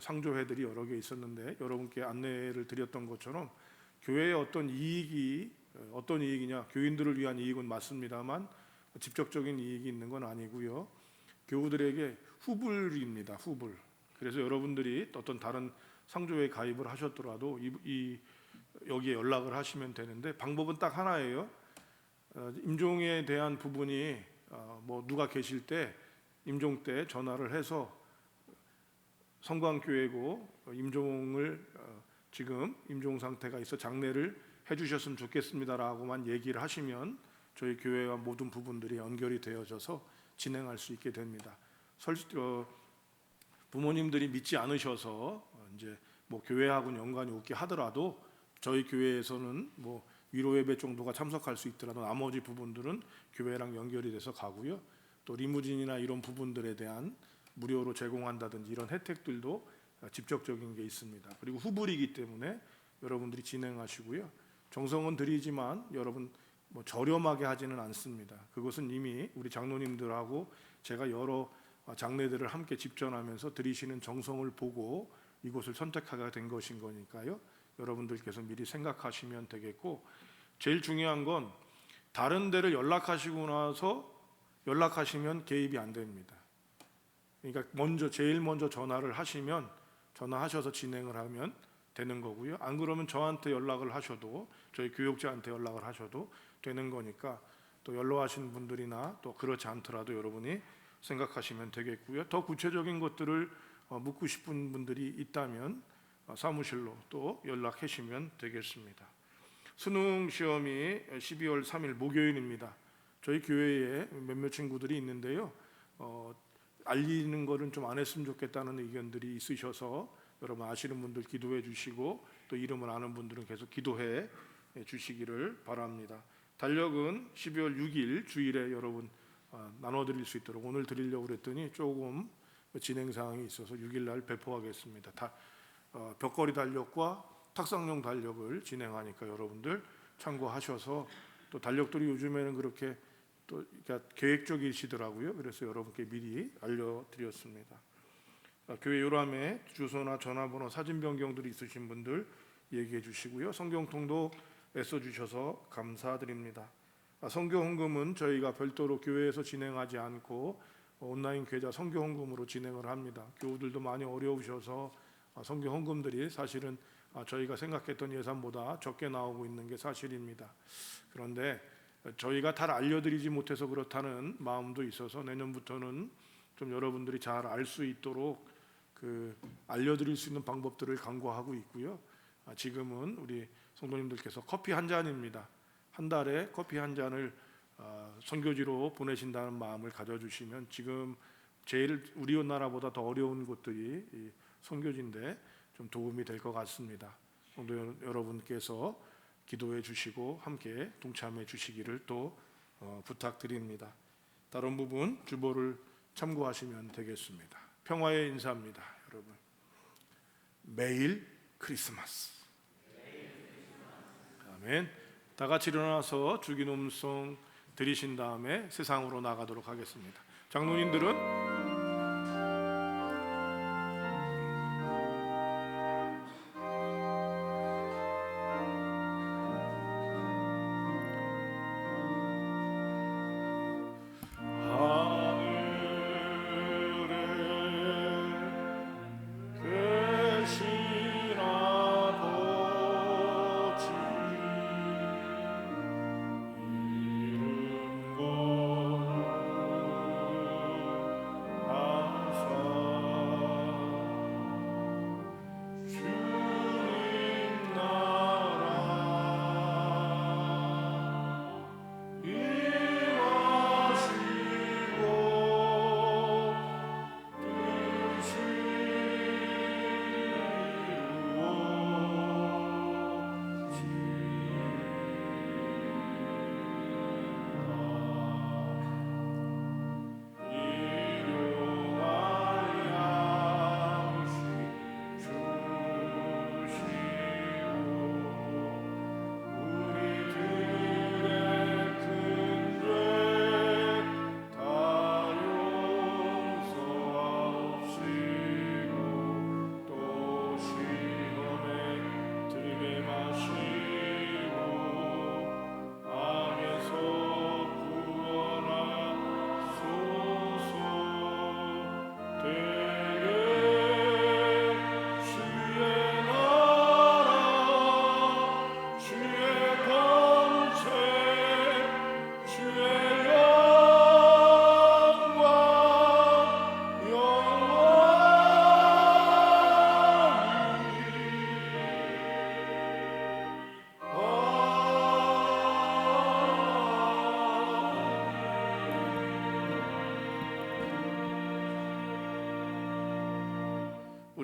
상조회들이 여러 개 있었는데 여러분께 안내를 드렸던 것처럼 교회의 어떤 이익이냐, 교인들을 위한 이익은 맞습니다만 직접적인 이익이 있는 건 아니고요. 교우들에게 후불입니다. 후불. 그래서 여러분들이 어떤 다른 상조회에 가입을 하셨더라도 여기에 연락을 하시면 되는데 방법은 딱 하나예요. 임종에 대한 부분이 뭐 누가 계실 때 임종 때 전화를 해서 성광교회고 임종을 지금 임종 상태가 있어 장례를 해주셨으면 좋겠습니다라고만 얘기를 하시면 저희 교회와 모든 부분들이 연결이 되어져서 진행할 수 있게 됩니다. 부모님들이 믿지 않으셔서 이제 뭐 교회하고는 연관이 없게 하더라도 저희 교회에서는 뭐 위로 예배 정도가 참석할 수 있더라도 나머지 부분들은 교회랑 연결이 돼서 가고요. 또 리무진이나 이런 부분들에 대한 무료로 제공한다든지 이런 혜택들도 직접적인 게 있습니다. 그리고 후불이기 때문에 여러분들이 진행하시고요. 정성은 드리지만 여러분 뭐 저렴하게 하지는 않습니다. 그것은 이미 우리 장로님들하고 제가 여러 장례들을 함께 집전하면서 드리시는 정성을 보고 이곳을 선택하게 된 것인 거니까요. 여러분들께서 미리 생각하시면 되겠고, 제일 중요한 건 다른 데를 연락하시고 나서 연락하시면 개입이 안 됩니다. 그러니까 제일 먼저 전화하셔서 진행을 하면 되는 거고요. 안 그러면 저한테 연락을 하셔도, 저희 교육자한테 연락을 하셔도 되는 거니까 또 연락하시는 분들이나 또 그렇지 않더라도 여러분이 생각하시면 되겠고요. 더 구체적인 것들을 묻고 싶은 분들이 있다면 사무실로 또 연락하시면 되겠습니다. 수능 시험이 12월 3일 목요일입니다. 저희 교회에 몇몇 친구들이 있는데요. 알리는 거는 좀 안 했으면 좋겠다는 의견들이 있으셔서 여러분 아시는 분들 기도해 주시고 또 이름을 아는 분들은 계속 기도해 주시기를 바랍니다. 달력은 12월 6일 주일에 여러분 나눠드릴 수 있도록 오늘 드리려고 그랬더니 조금 진행 사항이 있어서 6일 날 배포하겠습니다. 벽걸이 달력과 탁상용 달력을 진행하니까 여러분들 참고하셔서 또 달력들이 요즘에는 그렇게 또 그러니까 계획적이시더라고요. 그래서 여러분께 미리 알려드렸습니다. 교회 요람에 주소나 전화번호, 사진 변경들이 있으신 분들 얘기해 주시고요. 성경통도 애써 주셔서 감사드립니다. 선교 헌금은 저희가 별도로 교회에서 진행하지 않고 온라인 계좌 선교 헌금으로 진행을 합니다. 교우들도 많이 어려우셔서 선교 헌금들이 사실은 저희가 생각했던 예산보다 적게 나오고 있는 게 사실입니다. 그런데 저희가 다 알려드리지 못해서 그렇다는 마음도 있어서 내년부터는 좀 여러분들이 잘 알 수 있도록 알려드릴 수 있는 방법들을 강구하고 있고요. 지금은 우리 성도님들께서 커피 한 잔입니다. 한 달에 커피 한 잔을 선교지로 보내신다는 마음을 가져주시면 지금 제일 우리 나라보다 더 어려운 곳들이 이 선교지인데 좀 도움이 될 것 같습니다. 성도 여러분께서 기도해 주시고 함께 동참해 주시기를 또 부탁드립니다. 다른 부분 주보를 참고하시면 되겠습니다. 평화의 인사입니다, 여러분. 매일 크리스마스. 아멘. 다 같이 일어나서 주기도문송 드리신 다음에 세상으로 나가도록 하겠습니다. 장로님들은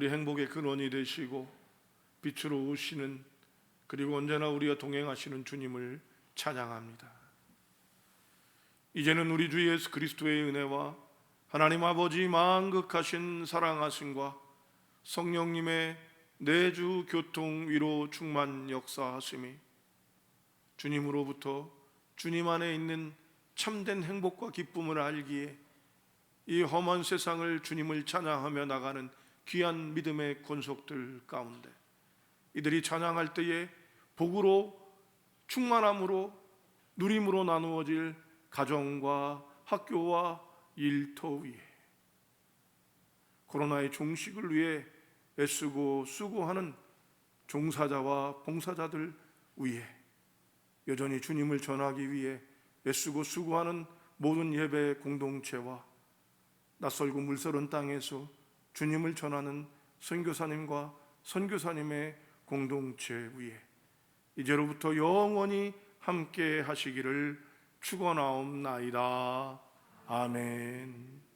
우리 행복의 근원이 되시고 빛으로 오시는, 그리고 언제나 우리와 동행하시는 주님을 찬양합니다. 이제는 우리 주 예수 그리스도의 은혜와 하나님 아버지 만극하신 사랑하심과 성령님의 내주 교통 위로 충만 역사하심이 주님으로부터 주님 안에 있는 참된 행복과 기쁨을 알기에 이 험한 세상을 주님을 찬양하며 나가는 귀한 믿음의 권속들 가운데 이들이 찬양할 때에 복으로 충만함으로 누림으로 나누어질 가정과 학교와 일터 위에 코로나의 종식을 위해 애쓰고 수고하는 종사자와 봉사자들 위에 여전히 주님을 전하기 위해 애쓰고 수고하는 모든 예배 공동체와 낯설고 물서른 땅에서 주님을 전하는 선교사님과 선교사님의 공동체 위에 이제로부터 영원히 함께 하시기를 축원하옵나이다. 아멘.